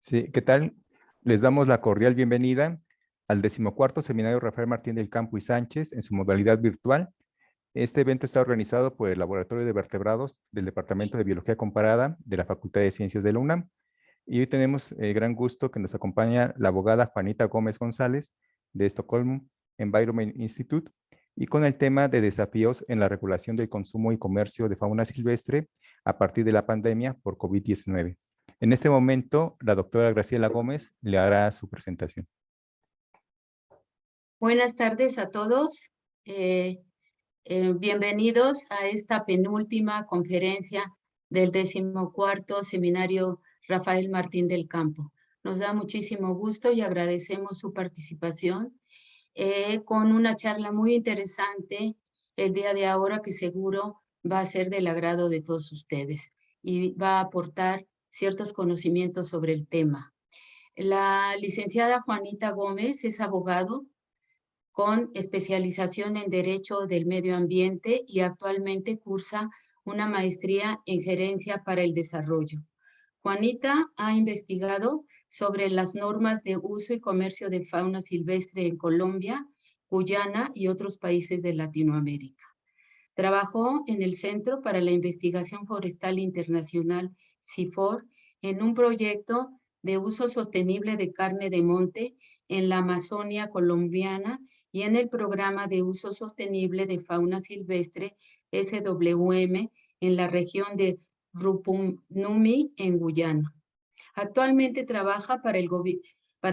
Sí, ¿qué tal? Les damos la cordial bienvenida al 14º Seminario Rafael Martín del Campo y Sánchez en su modalidad virtual. Este evento está organizado por el Laboratorio de Vertebrados del Departamento de Biología Comparada de la Facultad de Ciencias de la UNAM. Y hoy tenemos el gran gusto que nos acompaña la abogada Juanita Gómez González de Stockholm Environment Institute y con el tema de desafíos en la regulación del consumo y comercio de fauna silvestre a partir de la pandemia por COVID-19. En este momento, la doctora Graciela Gómez le hará su presentación. Buenas tardes a todos. Bienvenidos a esta penúltima conferencia del 14º Seminario Rafael Martín del Campo. Nos da muchísimo gusto y agradecemos su participación con una charla muy interesante el día de ahora que seguro va a ser del agrado de todos ustedes y va a aportar ciertos conocimientos sobre el tema. La licenciada Juanita Gómez es abogado con especialización en Derecho del Medio Ambiente y actualmente cursa una maestría en Gerencia para el Desarrollo. Juanita ha investigado sobre las normas de uso y comercio de fauna silvestre en Colombia, Guyana y otros países de Latinoamérica. Trabajó en el Centro para la Investigación Forestal Internacional, CIFOR, en un proyecto de uso sostenible de carne de monte en la Amazonia colombiana y en el Programa de Uso Sostenible de Fauna Silvestre, SWM, en la región de Rupununi, en Guyana. Actualmente trabaja para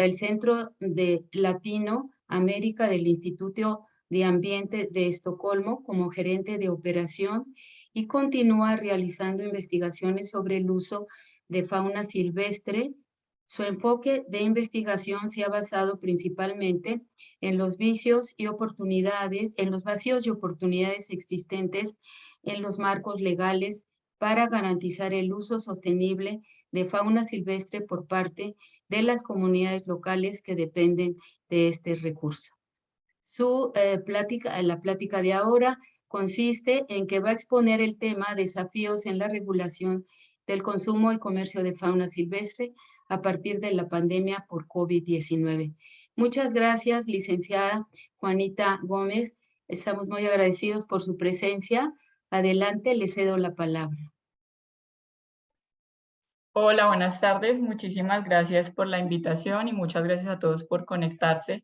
el Centro de Latinoamérica del Instituto de Ambiente de Estocolmo como gerente de operación y continúa realizando investigaciones sobre el uso de fauna silvestre. Su enfoque de investigación se ha basado principalmente en los vicios y oportunidades, en los vacíos y oportunidades existentes en los marcos legales para garantizar el uso sostenible de fauna silvestre por parte de las comunidades locales que dependen de este recurso. La plática de ahora consiste en que va a exponer el tema desafíos en la regulación del consumo y comercio de fauna silvestre a partir de la pandemia por COVID-19. Muchas gracias, licenciada Juanita Gómez. Estamos muy agradecidos por su presencia. Adelante, le cedo la palabra. Hola, buenas tardes. Muchísimas gracias por la invitación y muchas gracias a todos por conectarse.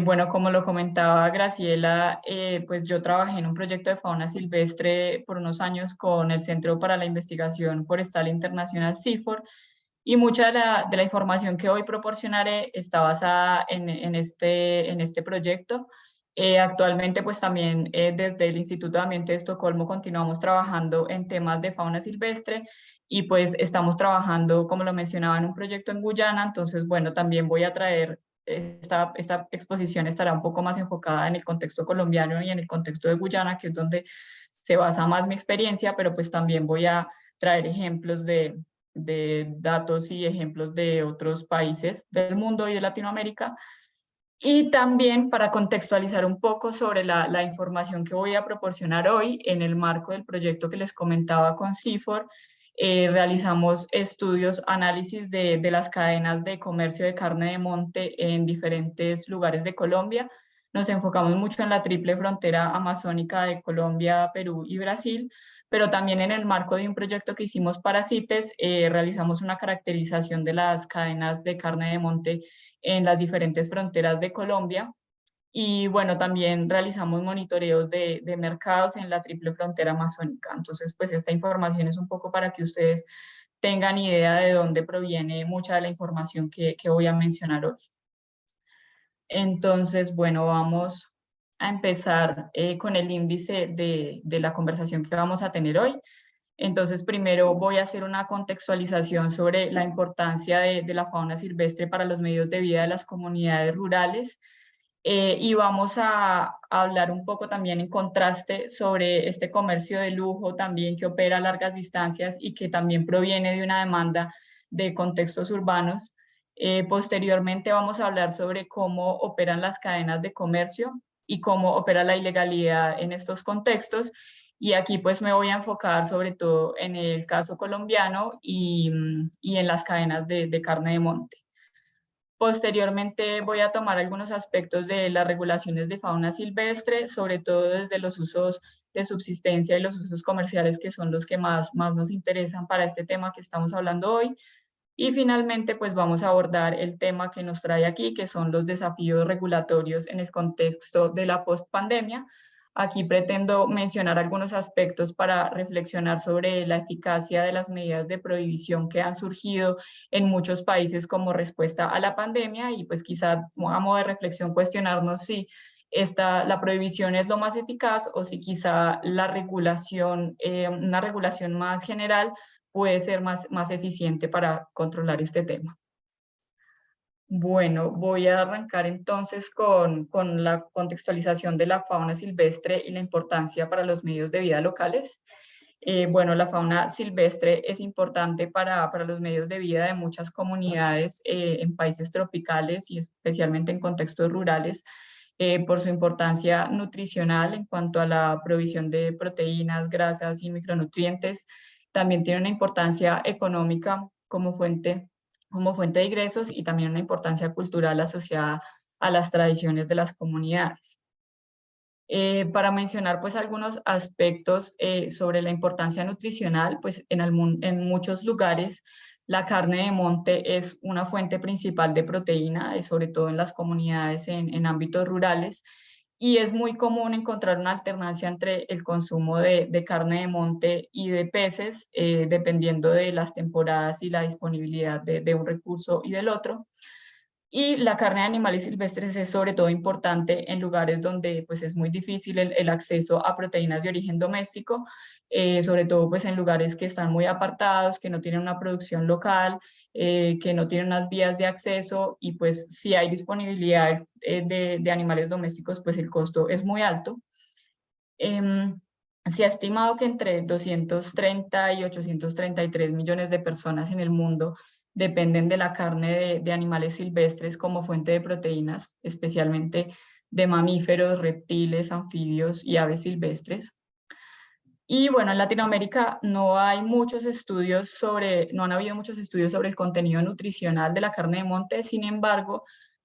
Bueno, como lo comentaba Graciela, pues yo trabajé en un proyecto de fauna silvestre por unos años con el Centro para la Investigación Forestal Internacional, CIFOR, y mucha de la información que hoy proporcionaré está basada en este proyecto. Actualmente, pues también desde el Instituto de Ambiente de Estocolmo continuamos trabajando en temas de fauna silvestre y pues estamos trabajando, como lo mencionaba, en un proyecto en Guyana. Entonces, bueno, también voy a traer, esta exposición estará un poco más enfocada en el contexto colombiano y en el contexto de Guyana, que es donde se basa más mi experiencia, pero pues también voy a traer ejemplos de datos y ejemplos de otros países del mundo y de Latinoamérica. Y también para contextualizar un poco sobre la información que voy a proporcionar hoy en el marco del proyecto que les comentaba con CIFOR, realizamos estudios, análisis de las cadenas de comercio de carne de monte en diferentes lugares de Colombia. Nos enfocamos mucho en la triple frontera amazónica de Colombia, Perú y Brasil, pero también en el marco de un proyecto que hicimos para CITES, realizamos una caracterización de las cadenas de carne de monte en las diferentes fronteras de Colombia. Y bueno, también realizamos monitoreos de mercados en la triple frontera amazónica. Entonces, pues esta información es un poco para que ustedes tengan idea de dónde proviene mucha de la información que voy a mencionar hoy. Entonces, bueno, vamos a empezar con el índice de la conversación que vamos a tener hoy. Entonces, primero voy a hacer una contextualización sobre la importancia de la fauna silvestre para los medios de vida de las comunidades rurales. Y vamos a hablar un poco también en contraste sobre este comercio de lujo también que opera a largas distancias y que también proviene de una demanda de contextos urbanos. Posteriormente vamos a hablar sobre cómo operan las cadenas de comercio y cómo opera la ilegalidad en estos contextos. Y aquí pues me voy a enfocar sobre todo en el caso colombiano y en las cadenas de carne de monte. Posteriormente voy a tomar algunos aspectos de las regulaciones de fauna silvestre, sobre todo desde los usos de subsistencia y los usos comerciales, que son los que más nos interesan para este tema que estamos hablando hoy. Y finalmente, pues vamos a abordar el tema que nos trae aquí, que son los desafíos regulatorios en el contexto de la postpandemia. Aquí pretendo mencionar algunos aspectos para reflexionar sobre la eficacia de las medidas de prohibición que han surgido en muchos países como respuesta a la pandemia y pues quizá a modo de reflexión cuestionarnos si la prohibición es lo más eficaz o si quizá la regulación, una regulación más general puede ser más eficiente para controlar este tema. Bueno, voy a arrancar entonces con la contextualización de la fauna silvestre y la importancia para los medios de vida locales. Bueno, la fauna silvestre es importante para los medios de vida de muchas comunidades en países tropicales y especialmente en contextos rurales, por su importancia nutricional en cuanto a la provisión de proteínas, grasas y micronutrientes. También tiene una importancia económica como fuente de ingresos y también una importancia cultural asociada a las tradiciones de las comunidades. Para mencionar pues algunos aspectos sobre la importancia nutricional, pues en muchos lugares la carne de monte es una fuente principal de proteína, sobre todo en las comunidades en ámbitos rurales, y es muy común encontrar una alternancia entre el consumo de carne de monte y de peces, dependiendo de las temporadas y la disponibilidad de un recurso y del otro. Y la carne de animales silvestres es sobre todo importante en lugares donde pues, es muy difícil el acceso a proteínas de origen doméstico, sobre todo pues, en lugares que están muy apartados, que no tienen una producción local, que no tienen unas vías de acceso y pues si hay disponibilidad de animales domésticos, pues el costo es muy alto. Se ha estimado que entre 230 y 833 millones de personas en el mundo dependen de la carne de animales silvestres como fuente de proteínas, especialmente de mamíferos, reptiles, anfibios y aves silvestres. Y bueno, en Latinoamérica no han habido muchos estudios sobre el contenido nutricional de la carne de monte. Sin embargo,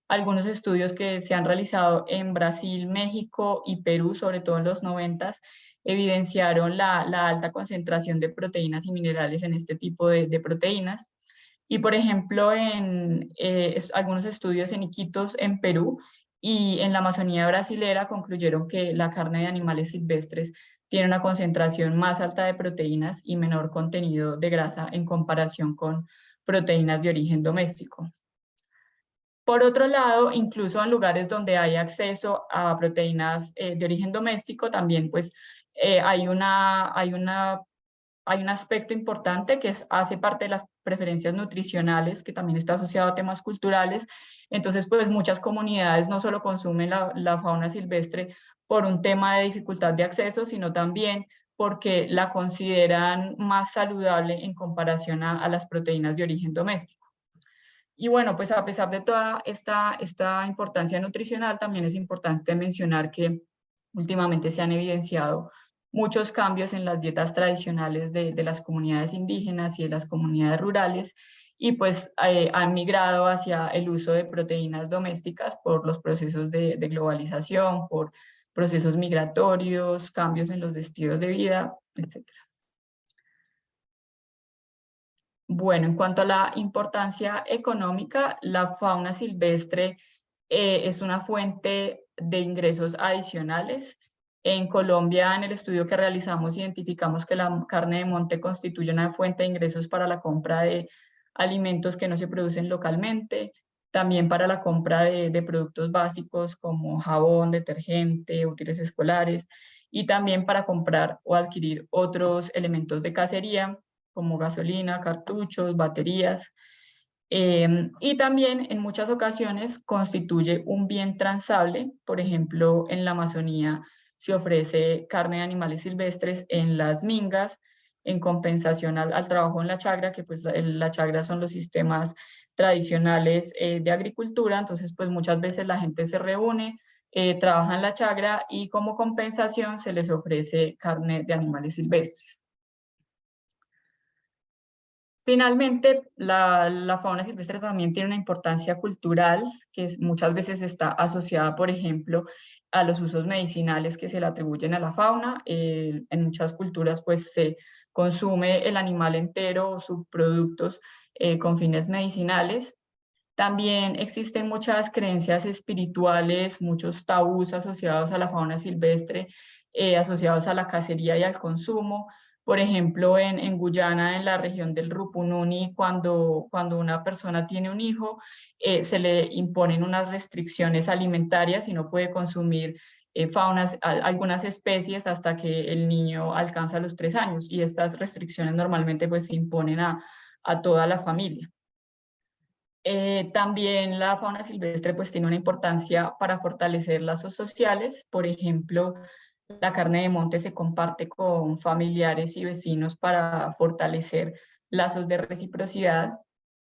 algunos estudios que se han realizado en Brasil, México y Perú, sobre todo en los 90s, evidenciaron la alta concentración de proteínas y minerales en este tipo de proteínas. Y por ejemplo, en algunos estudios en Iquitos, en Perú, y en la Amazonía brasilera concluyeron que la carne de animales silvestres tiene una concentración más alta de proteínas y menor contenido de grasa en comparación con proteínas de origen doméstico. Por otro lado, incluso en lugares donde hay acceso a proteínas de origen doméstico, también pues hay un aspecto importante que hace parte de las preferencias nutricionales, que también está asociado a temas culturales. Entonces, pues muchas comunidades no solo consumen la fauna silvestre por un tema de dificultad de acceso, sino también porque la consideran más saludable en comparación a las proteínas de origen doméstico. Y bueno, pues a pesar de toda esta importancia nutricional, también es importante mencionar que últimamente se han evidenciado muchos cambios en las dietas tradicionales de las comunidades indígenas y de las comunidades rurales, y pues han migrado hacia el uso de proteínas domésticas por los procesos de globalización, por procesos migratorios, cambios en los estilos de vida, etc. Bueno, en cuanto a la importancia económica, la fauna silvestre es una fuente de ingresos adicionales. En Colombia, en el estudio que realizamos, identificamos que la carne de monte constituye una fuente de ingresos para la compra de alimentos que no se producen localmente, también para la compra de productos básicos como jabón, detergente, útiles escolares, y también para comprar o adquirir otros elementos de cacería, como gasolina, cartuchos, baterías, y también en muchas ocasiones constituye un bien transable. Por ejemplo, en la Amazonía se ofrece carne de animales silvestres en las mingas, en compensación al trabajo en la chagra, que pues la chagra son los sistemas tradicionales de agricultura. Entonces pues muchas veces la gente se reúne, trabajan la chagra y como compensación se les ofrece carne de animales silvestres. Finalmente, la fauna silvestre también tiene una importancia cultural que muchas veces está asociada, por ejemplo, a los usos medicinales que se le atribuyen a la fauna. En muchas culturas pues se consume el animal entero o subproductos con fines medicinales. También existen muchas creencias espirituales, muchos tabús asociados a la fauna silvestre, asociados a la cacería y al consumo. Por ejemplo, en Guyana, en la región del Rupununi, cuando una persona tiene un hijo, se le imponen unas restricciones alimentarias y no puede consumir algunas especies hasta que el niño alcanza los 3 años. Y estas restricciones normalmente pues, se imponen a toda la familia. También la fauna silvestre pues tiene una importancia para fortalecer lazos sociales. Por ejemplo, la carne de monte se comparte con familiares y vecinos para fortalecer lazos de reciprocidad.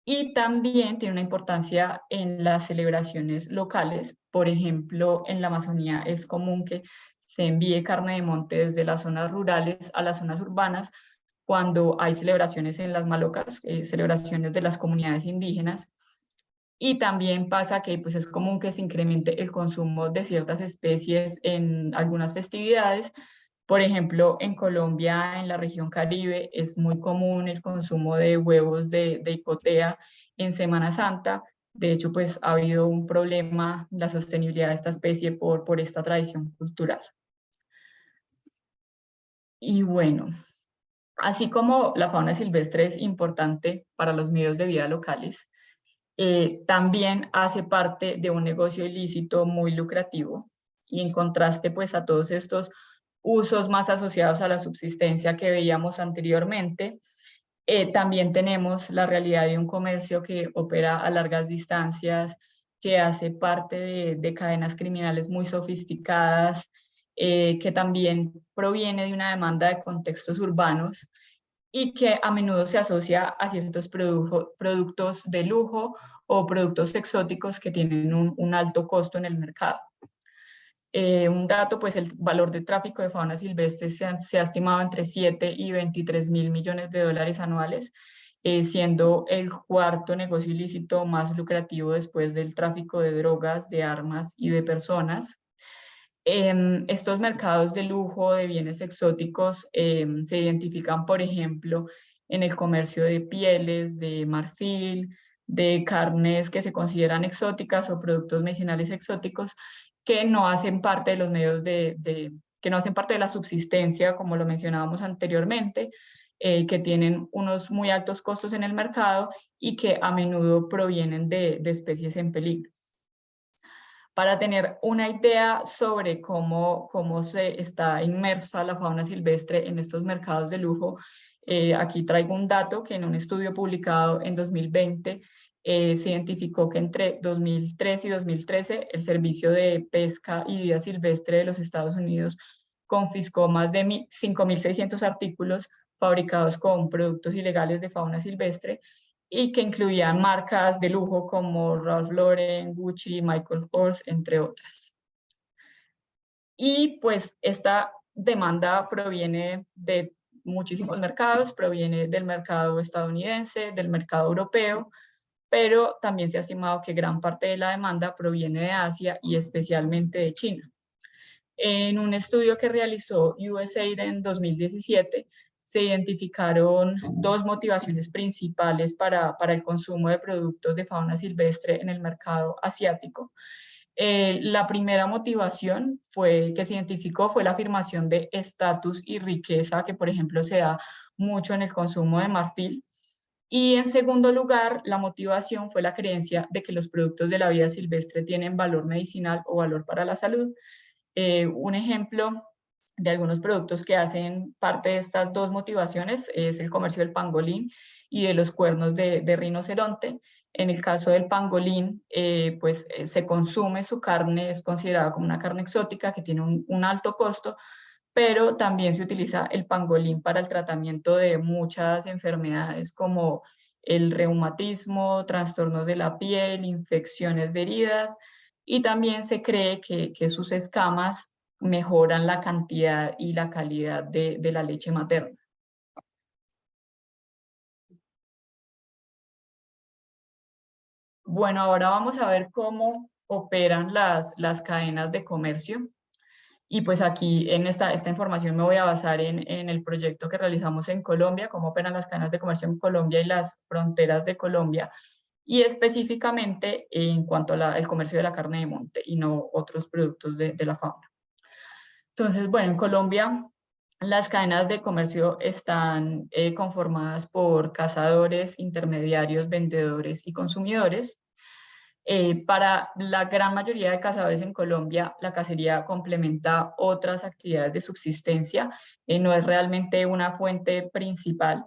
Y también tiene una importancia en las celebraciones locales. Por ejemplo, en la Amazonía es común que se envíe carne de monte desde las zonas rurales a las zonas urbanas cuando hay celebraciones en las Malocas, celebraciones de las comunidades indígenas. Y también pasa que pues, es común que se incremente el consumo de ciertas especies en algunas festividades. Por ejemplo, en Colombia, en la región Caribe, es muy común el consumo de huevos de icotea en Semana Santa. De hecho, pues ha habido un problema en la sostenibilidad de esta especie por esta tradición cultural. Y bueno, así como la fauna silvestre es importante para los medios de vida locales, también hace parte de un negocio ilícito muy lucrativo y en contraste pues a todos estos usos más asociados a la subsistencia que veíamos anteriormente, también tenemos la realidad de un comercio que opera a largas distancias, que hace parte de cadenas criminales muy sofisticadas, que también proviene de una demanda de contextos urbanos y que a menudo se asocia a ciertos productos de lujo o productos exóticos que tienen un alto costo en el mercado. Un dato, pues el valor de tráfico de fauna silvestre se ha estimado entre 7 y 23 mil millones de dólares anuales, siendo el cuarto negocio ilícito más lucrativo después del tráfico de drogas, de armas y de personas. Estos mercados de lujo, de bienes exóticos, se identifican, por ejemplo, en el comercio de pieles, de marfil, de carnes que se consideran exóticas o productos medicinales exóticos que no hacen parte de los medios que no hacen parte de la subsistencia, como lo mencionábamos anteriormente, que tienen unos muy altos costos en el mercado y que a menudo provienen de especies en peligro. Para tener una idea sobre cómo se está inmersa la fauna silvestre en estos mercados de lujo, aquí traigo un dato que en un estudio publicado en 2020 se identificó que entre 2003 y 2013 el Servicio de Pesca y Vida Silvestre de los Estados Unidos confiscó más de 5.600 artículos fabricados con productos ilegales de fauna silvestre y que incluían marcas de lujo como Ralph Lauren, Gucci, Michael Kors, entre otras. Y pues esta demanda proviene de muchísimos mercados, proviene del mercado estadounidense, del mercado europeo, pero también se ha estimado que gran parte de la demanda proviene de Asia y especialmente de China. En un estudio que realizó USAID en 2017, se identificaron 2 motivaciones principales para el consumo de productos de fauna silvestre en el mercado asiático. La primera motivación que se identificó fue la afirmación de estatus y riqueza, que por ejemplo se da mucho en el consumo de marfil. Y en segundo lugar, la motivación fue la creencia de que los productos de la vida silvestre tienen valor medicinal o valor para la salud. Un ejemplo de algunos productos que hacen parte de estas 2 motivaciones es el comercio del pangolín y de los cuernos de rinoceronte. En el caso del pangolín, se consume su carne, es considerada como una carne exótica que tiene un alto costo, pero también se utiliza el pangolín para el tratamiento de muchas enfermedades como el reumatismo, trastornos de la piel, infecciones de heridas, y también se cree que sus escamas mejoran la cantidad y la calidad de la leche materna. Bueno, ahora vamos a ver cómo operan las cadenas de comercio. Y pues aquí en esta información me voy a basar en el proyecto que realizamos en Colombia, cómo operan las cadenas de comercio en Colombia y las fronteras de Colombia, y específicamente en cuanto al comercio de la carne de monte y no otros productos de la fauna. Entonces, bueno, en Colombia las cadenas de comercio están conformadas por cazadores, intermediarios, vendedores y consumidores. Para la gran mayoría de cazadores en Colombia, la cacería complementa otras actividades de subsistencia, no es realmente una fuente principal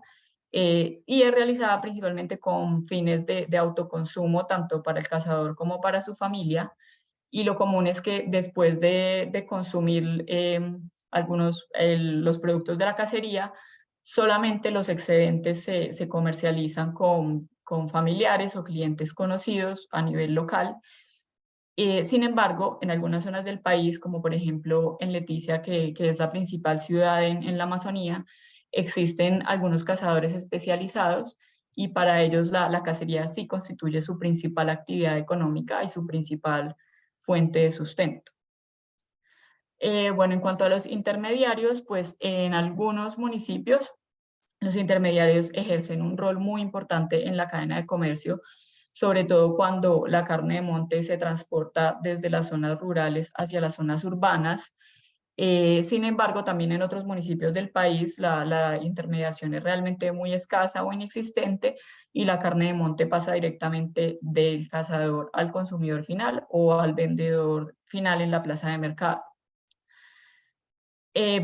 y es realizada principalmente con fines de autoconsumo, tanto para el cazador como para su familia. Y lo común es que después de consumir los productos de la cacería, solamente los excedentes se comercializan con familiares o clientes conocidos a nivel local. Sin embargo, en algunas zonas del país, como por ejemplo en Leticia, que es la principal ciudad en la Amazonía, existen algunos cazadores especializados y para ellos la cacería sí constituye su principal actividad económica y su principal fuente de sustento. Bueno, en cuanto a los intermediarios, pues en algunos municipios los intermediarios ejercen un rol muy importante en la cadena de comercio, sobre todo cuando la carne de monte se transporta desde las zonas rurales hacia las zonas urbanas. Sin embargo, también en otros municipios del país la intermediación es realmente muy escasa o inexistente y la carne de monte pasa directamente del cazador al consumidor final o al vendedor final en la plaza de mercado.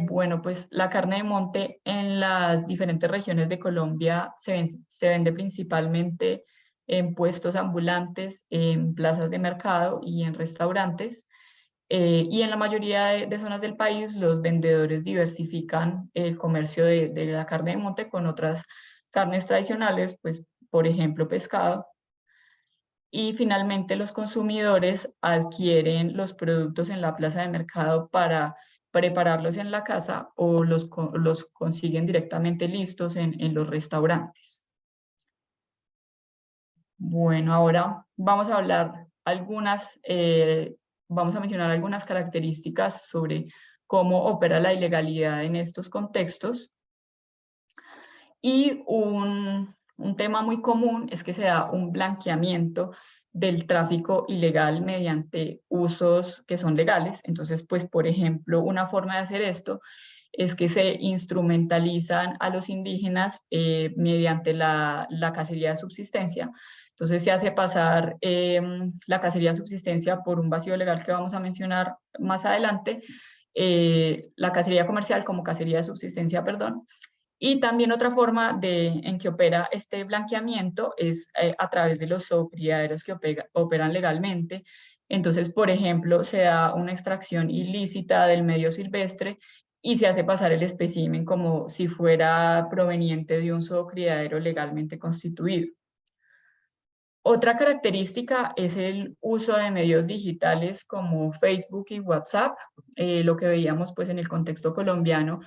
Bueno, pues la carne de monte en las diferentes regiones de Colombia se vende principalmente en puestos ambulantes, en plazas de mercado y en restaurantes. Y en la mayoría de zonas del país, los vendedores diversifican el comercio de la carne de monte con otras carnes tradicionales, pues por ejemplo pescado. Y finalmente los consumidores adquieren los productos en la plaza de mercado para prepararlos en la casa o los consiguen directamente listos en los restaurantes. Bueno, ahora vamos a hablar vamos a mencionar algunas características sobre cómo opera la ilegalidad en estos contextos. Y un tema muy común es que se da un blanqueamiento del tráfico ilegal mediante usos que son legales. Entonces, pues, por ejemplo, una forma de hacer esto es que se instrumentalizan a los indígenas mediante la cacería de subsistencia. Entonces se hace pasar la cacería de subsistencia por un vacío legal que vamos a mencionar más adelante, la cacería comercial como cacería de subsistencia, perdón. Y también otra forma en que opera este blanqueamiento es a través de los zoocriaderos que operan legalmente. Entonces, por ejemplo, se da una extracción ilícita del medio silvestre y se hace pasar el espécimen como si fuera proveniente de un zoocriadero legalmente constituido. Otra característica es el uso de medios digitales como Facebook y WhatsApp. Lo que veíamos pues en el contexto colombiano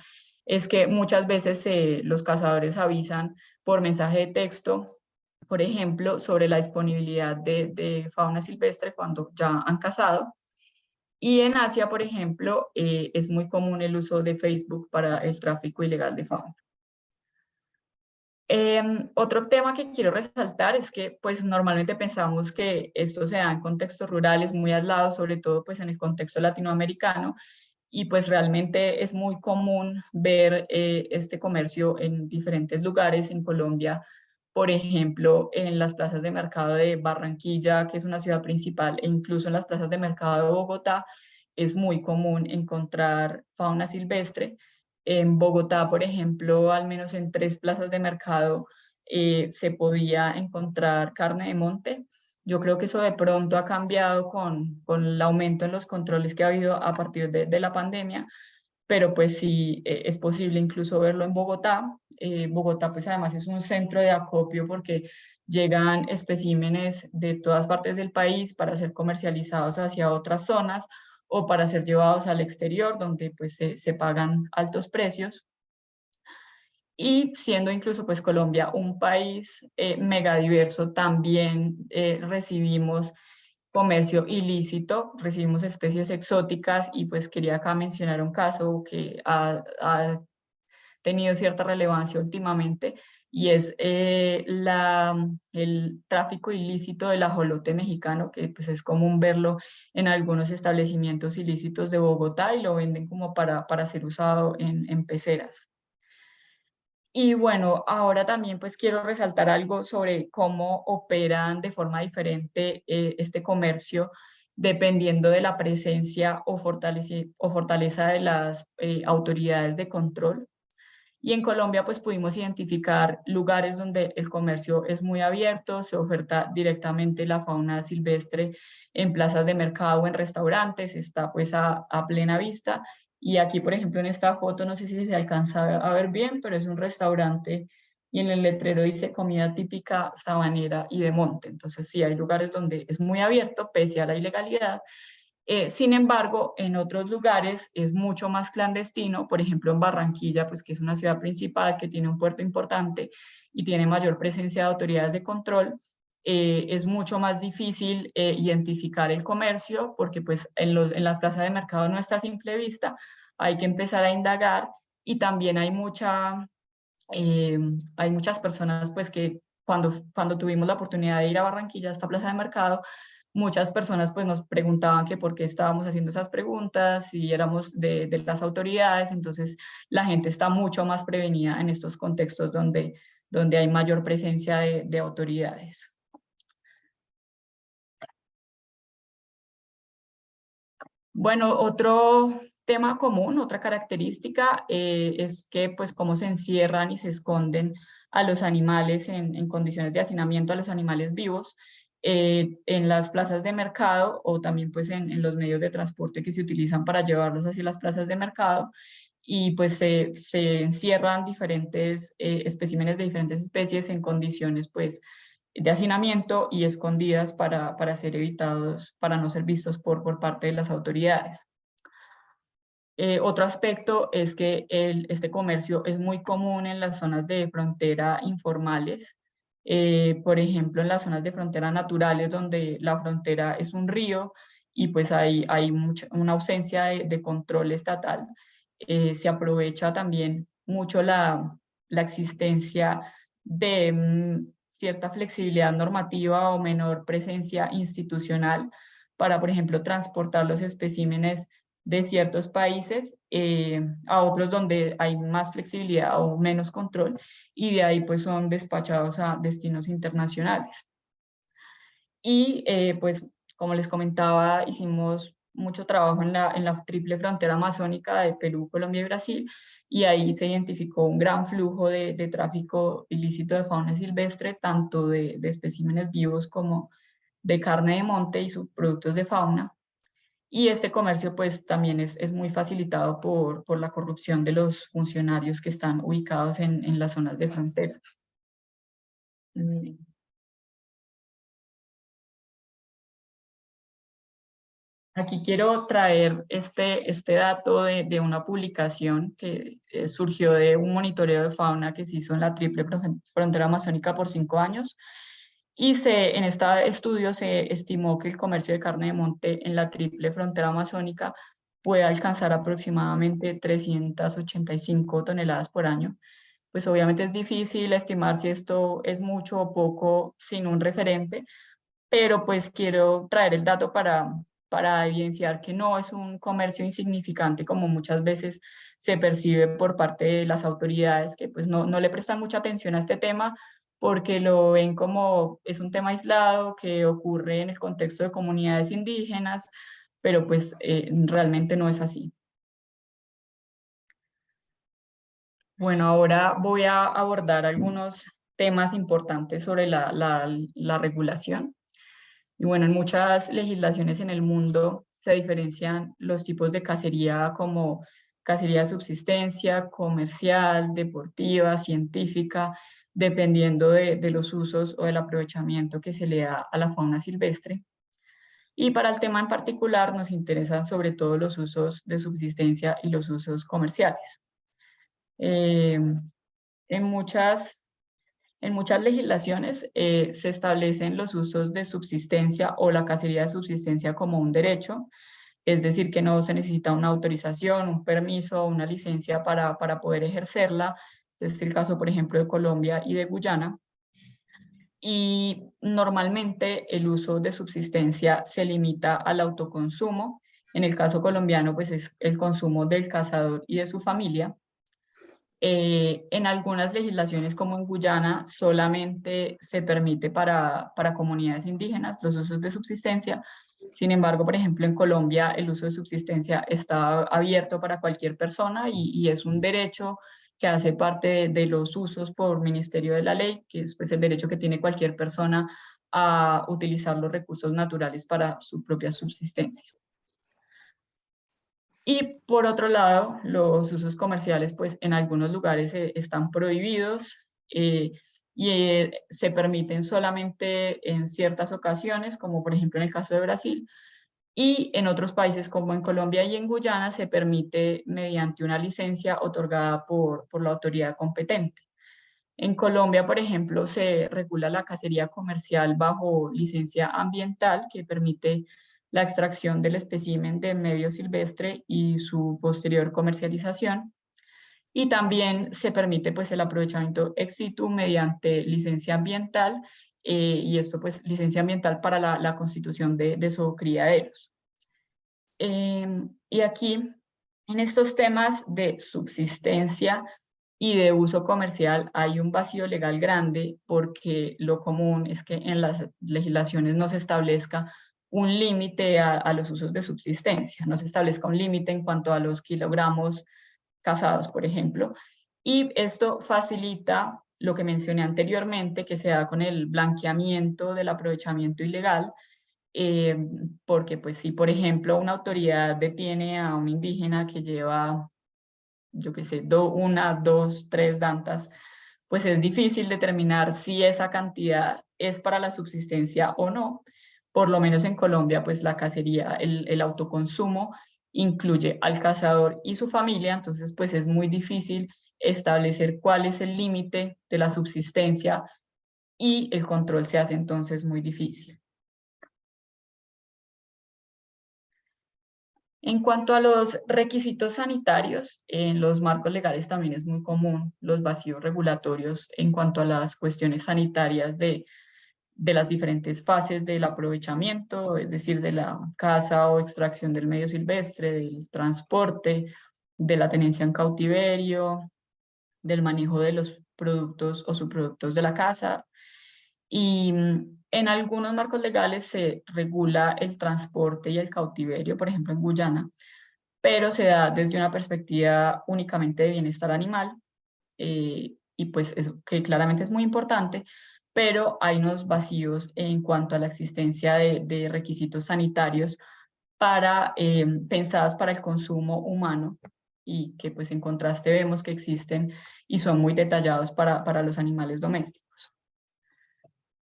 es que muchas veces los cazadores avisan por mensaje de texto, por ejemplo, sobre la disponibilidad de fauna silvestre cuando ya han cazado. Y en Asia, por ejemplo, es muy común el uso de Facebook para el tráfico ilegal de fauna. Otro tema que quiero resaltar es que pues normalmente pensamos que esto se da en contextos rurales muy aislados, sobre todo pues en el contexto latinoamericano, y pues realmente es muy común ver este comercio en diferentes lugares en Colombia, por ejemplo, en las plazas de mercado de Barranquilla, que es una ciudad principal, e incluso en las plazas de mercado de Bogotá, es muy común encontrar fauna silvestre. En Bogotá, por ejemplo, al menos en 3 plazas de mercado se podía encontrar carne de monte. Yo creo que eso de pronto ha cambiado con el aumento en los controles que ha habido a partir de la pandemia, pero pues sí es posible incluso verlo en Bogotá. Bogotá pues además es un centro de acopio porque llegan especímenes de todas partes del país para ser comercializados hacia otras zonas o para ser llevados al exterior, donde pues se pagan altos precios. Y siendo incluso pues Colombia un país mega diverso, también recibimos comercio ilícito, recibimos especies exóticas y pues quería acá mencionar un caso que ha tenido cierta relevancia últimamente y es el tráfico ilícito del ajolote mexicano, que pues es común verlo en algunos establecimientos ilícitos de Bogotá y lo venden como para ser usado en peceras. Y bueno, ahora también pues quiero resaltar algo sobre cómo operan de forma diferente este comercio dependiendo de la presencia o fortaleza de las autoridades de control. Y en Colombia pues pudimos identificar lugares donde el comercio es muy abierto, se oferta directamente la fauna silvestre en plazas de mercado o en restaurantes, está pues a plena vista. Y aquí, por ejemplo, en esta foto, no sé si se alcanza a ver bien, pero es un restaurante y en el letrero dice comida típica sabanera y de monte. Entonces sí, hay lugares donde es muy abierto pese a la ilegalidad. Sin embargo, en otros lugares es mucho más clandestino, por ejemplo en Barranquilla, pues que es una ciudad principal que tiene un puerto importante y tiene mayor presencia de autoridades de control, es mucho más difícil identificar el comercio porque pues en la plaza de mercado no está a simple vista, hay que empezar a indagar y también hay muchas personas pues que cuando tuvimos la oportunidad de ir a Barranquilla, a esta plaza de mercado, muchas personas pues nos preguntaban que por qué estábamos haciendo esas preguntas, si éramos de las autoridades, entonces la gente está mucho más prevenida en estos contextos donde hay mayor presencia de autoridades. Bueno, otro tema común, otra característica es que pues cómo se encierran y se esconden a los animales en condiciones de hacinamiento, a los animales vivos, en las plazas de mercado o también pues en los medios de transporte que se utilizan para llevarlos hacia las plazas de mercado y pues se encierran diferentes especímenes de diferentes especies en condiciones pues de hacinamiento y escondidas para ser evitados, para no ser vistos por parte de las autoridades. Otro aspecto es que este comercio es muy común en las zonas de frontera informales, por ejemplo, en las zonas de frontera naturales donde la frontera es un río y pues hay una ausencia de control estatal. Se aprovecha también mucho la existencia de cierta flexibilidad normativa o menor presencia institucional para, por ejemplo, transportar los especímenes de ciertos países a otros donde hay más flexibilidad o menos control y de ahí pues son despachados a destinos internacionales. Y pues como les comentaba, hicimos mucho trabajo en la triple frontera amazónica de Perú, Colombia y Brasil y ahí se identificó un gran flujo de tráfico ilícito de fauna silvestre, tanto de especímenes vivos como de carne de monte y subproductos de fauna. Y este comercio pues también es muy facilitado por la corrupción de los funcionarios que están ubicados en las zonas de frontera. Aquí quiero traer este dato de una publicación que surgió de un monitoreo de fauna que se hizo en la triple frontera amazónica por 5 años. Y en este estudio se estimó que el comercio de carne de monte en la triple frontera amazónica puede alcanzar aproximadamente 385 toneladas por año. Pues obviamente es difícil estimar si esto es mucho o poco sin un referente, pero pues quiero traer el dato para evidenciar que no es un comercio insignificante como muchas veces se percibe por parte de las autoridades que pues no le prestan mucha atención a este tema porque lo ven como es un tema aislado que ocurre en el contexto de comunidades indígenas, pero pues realmente no es así. Bueno, ahora voy a abordar algunos temas importantes sobre la regulación. Y bueno, en muchas legislaciones en el mundo se diferencian los tipos de cacería como cacería de subsistencia, comercial, deportiva, científica, dependiendo de los usos o del aprovechamiento que se le da a la fauna silvestre. Y para el tema en particular nos interesan sobre todo los usos de subsistencia y los usos comerciales. En muchas legislaciones se establecen los usos de subsistencia o la cacería de subsistencia como un derecho, es decir, que no se necesita una autorización, un permiso o una licencia para poder ejercerla. Este es el caso, por ejemplo, de Colombia y de Guyana. Y normalmente el uso de subsistencia se limita al autoconsumo. En el caso colombiano, pues es el consumo del cazador y de su familia. En algunas legislaciones, como en Guyana, solamente se permite para comunidades indígenas los usos de subsistencia. Sin embargo, por ejemplo, en Colombia el uso de subsistencia está abierto para cualquier persona y es un derecho que hace parte de los usos por Ministerio de la Ley, que es pues, el derecho que tiene cualquier persona a utilizar los recursos naturales para su propia subsistencia. Y por otro lado, los usos comerciales, pues en algunos lugares están prohibidos se permiten solamente en ciertas ocasiones, como por ejemplo en el caso de Brasil, y en otros países como en Colombia y en Guyana se permite mediante una licencia otorgada por la autoridad competente. En Colombia, por ejemplo, se regula la cacería comercial bajo licencia ambiental que permite la extracción del espécimen de medio silvestre y su posterior comercialización. Y también se permite pues, el aprovechamiento ex situ mediante licencia ambiental, y esto pues licencia ambiental para la constitución de zoocriaderos. Y aquí, en estos temas de subsistencia y de uso comercial, hay un vacío legal grande porque lo común es que en las legislaciones no se establezca un límite a los usos de subsistencia, no se establezca un límite en cuanto a los kilogramos cazados, por ejemplo, y esto facilita lo que mencioné anteriormente, que se da con el blanqueamiento del aprovechamiento ilegal, porque pues si por ejemplo una autoridad detiene a un indígena que lleva, yo qué sé, 1, 2, 3 dantas, pues es difícil determinar si esa cantidad es para la subsistencia o no. Por lo menos en Colombia, pues la cacería, el autoconsumo incluye al cazador y su familia, entonces pues es muy difícil establecer cuál es el límite de la subsistencia y el control se hace entonces muy difícil. En cuanto a los requisitos sanitarios, en los marcos legales también es muy común los vacíos regulatorios en cuanto a las cuestiones sanitarias de las diferentes fases del aprovechamiento, es decir, de la caza o extracción del medio silvestre, del transporte, de la tenencia en cautiverio, del manejo de los productos o subproductos de la caza. Y en algunos marcos legales se regula el transporte y el cautiverio, por ejemplo en Guyana, pero se da desde una perspectiva únicamente de bienestar animal, y pues eso que claramente es muy importante, pero hay unos vacíos en cuanto a la existencia de requisitos sanitarios pensadas para el consumo humano y que pues en contraste vemos que existen y son muy detallados para los animales domésticos.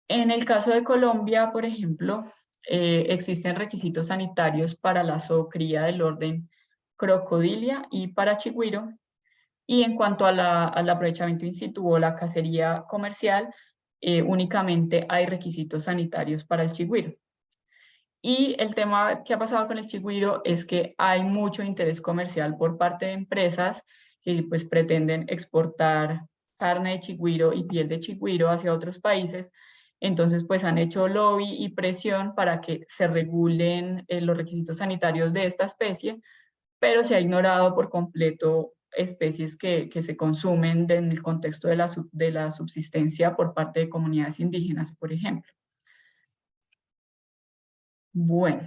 En el caso de Colombia, por ejemplo, existen requisitos sanitarios para la zoocría del orden Crocodilia y para chigüiro. Y en cuanto al aprovechamiento in situ o la cacería comercial, únicamente hay requisitos sanitarios para el chigüiro. Y el tema que ha pasado con el chigüiro es que hay mucho interés comercial por parte de empresas que pues, pretenden exportar carne de chigüiro y piel de chigüiro hacia otros países. Entonces, pues han hecho lobby y presión para que se regulen los requisitos sanitarios de esta especie, pero se ha ignorado por completo especies que se consumen en el contexto de la subsistencia por parte de comunidades indígenas, por ejemplo. Bueno,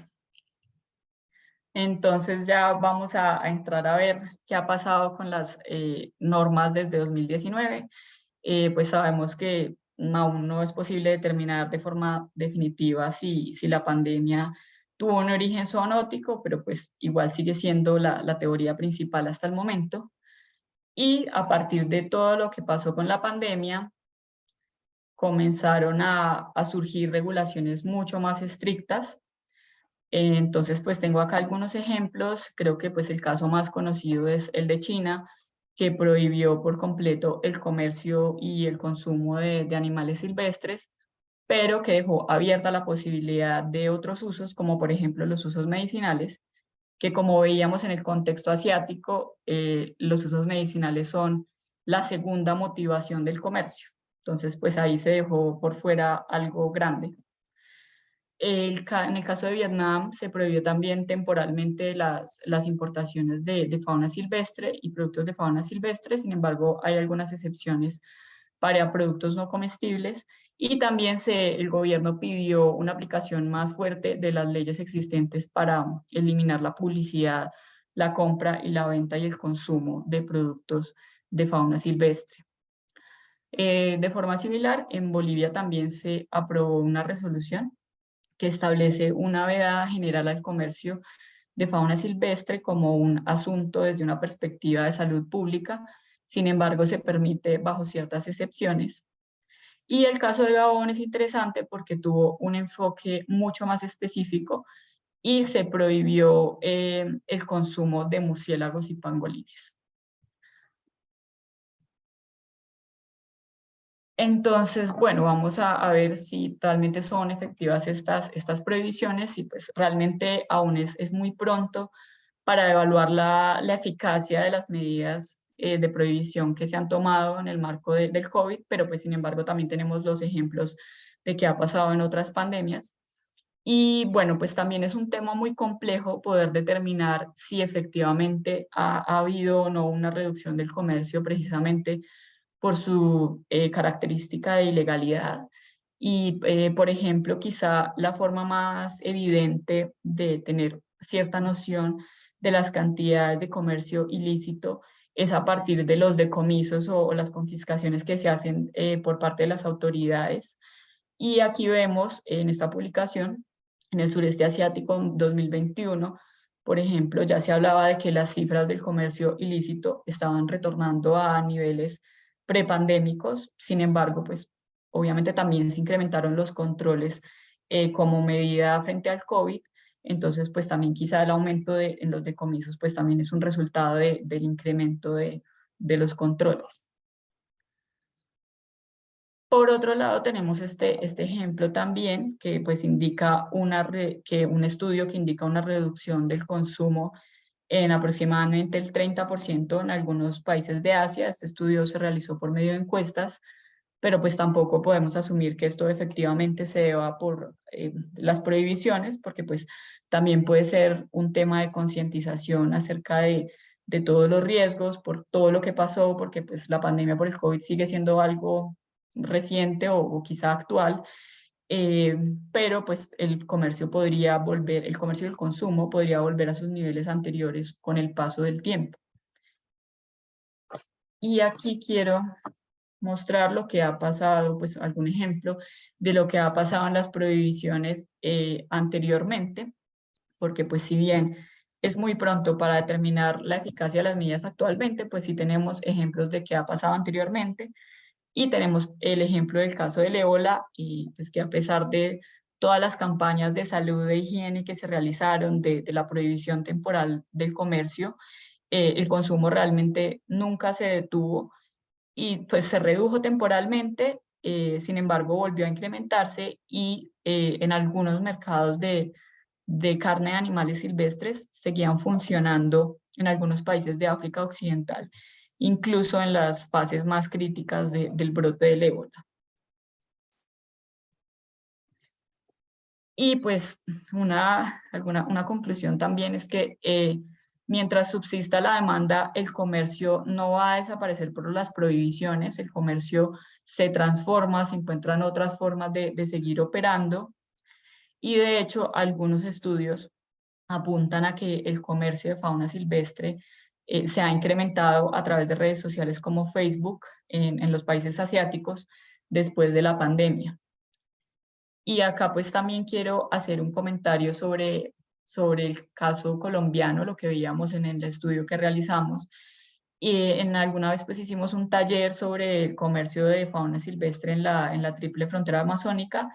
entonces ya vamos a entrar a ver qué ha pasado con las normas desde 2019. Pues sabemos que aún no es posible determinar de forma definitiva si la pandemia tuvo un origen zoonótico, pero pues igual sigue siendo la teoría principal hasta el momento. Y a partir de todo lo que pasó con la pandemia, comenzaron a surgir regulaciones mucho más estrictas. Entonces, pues tengo acá algunos ejemplos. Creo que pues el caso más conocido es el de China, que prohibió por completo el comercio y el consumo de animales silvestres, pero que dejó abierta la posibilidad de otros usos, como por ejemplo los usos medicinales, que como veíamos en el contexto asiático, los usos medicinales son la segunda motivación del comercio. Entonces, pues ahí se dejó por fuera algo grande. En el caso de Vietnam se prohibió también temporalmente las importaciones de fauna silvestre y productos de fauna silvestre. Sin embargo, hay algunas excepciones para productos no comestibles, y también el gobierno pidió una aplicación más fuerte de las leyes existentes para eliminar la publicidad, la compra y la venta y el consumo de productos de fauna silvestre. De forma similar, en Bolivia también se aprobó una resolución que establece una vedada general al comercio de fauna silvestre como un asunto desde una perspectiva de salud pública. Sin embargo, se permite bajo ciertas excepciones. Y el caso de Gabón es interesante porque tuvo un enfoque mucho más específico y se prohibió el consumo de murciélagos y pangolines. Entonces, bueno, vamos a ver si realmente son efectivas estas prohibiciones, y pues realmente aún es muy pronto para evaluar la eficacia de las medidas de prohibición que se han tomado en el marco del COVID, pero pues sin embargo también tenemos los ejemplos de qué ha pasado en otras pandemias. Y bueno, pues también es un tema muy complejo poder determinar si efectivamente ha habido o no una reducción del comercio precisamente por su característica de ilegalidad. Y, por ejemplo, quizá la forma más evidente de tener cierta noción de las cantidades de comercio ilícito es a partir de los decomisos o las confiscaciones que se hacen por parte de las autoridades. Y aquí vemos en esta publicación, en el sureste asiático 2021, por ejemplo, ya se hablaba de que las cifras del comercio ilícito estaban retornando a niveles prepandémicos. Sin embargo, pues obviamente también se incrementaron los controles como medida frente al COVID. Entonces, pues también quizá el aumento en los decomisos, pues también es un resultado del incremento de los controles. Por otro lado, tenemos este ejemplo también que pues indica que un estudio que indica una reducción del consumo en aproximadamente el 30% en algunos países de Asia. Este estudio se realizó por medio de encuestas, pero pues tampoco podemos asumir que esto efectivamente se deba por las prohibiciones, porque pues también puede ser un tema de concientización acerca de todos los riesgos, por todo lo que pasó, porque pues la pandemia por el COVID sigue siendo algo reciente o quizá actual, pero pues el comercio el comercio y el consumo podría volver a sus niveles anteriores con el paso del tiempo. Y aquí quiero mostrar lo que ha pasado, pues algún ejemplo de lo que ha pasado en las prohibiciones anteriormente, porque pues si bien es muy pronto para determinar la eficacia de las medidas actualmente, pues sí tenemos ejemplos de qué ha pasado anteriormente. Y tenemos el ejemplo del caso del ébola, y pues que a pesar de todas las campañas de salud e higiene que se realizaron, de la prohibición temporal del comercio, el consumo realmente nunca se detuvo y pues se redujo temporalmente. Sin embargo volvió a incrementarse, y en algunos mercados de carne de animales silvestres seguían funcionando en algunos países de África Occidental, incluso en las fases más críticas del brote del ébola. Y pues una conclusión también es que mientras subsista la demanda, el comercio no va a desaparecer por las prohibiciones. El comercio se transforma, se encuentran otras formas de seguir operando, y de hecho algunos estudios apuntan a que el comercio de fauna silvestre se ha incrementado a través de redes sociales como Facebook en los países asiáticos después de la pandemia. Y acá pues también quiero hacer un comentario sobre el caso colombiano, lo que veíamos en el estudio que realizamos. Y en alguna vez pues hicimos un taller sobre el comercio de fauna silvestre en la triple frontera amazónica,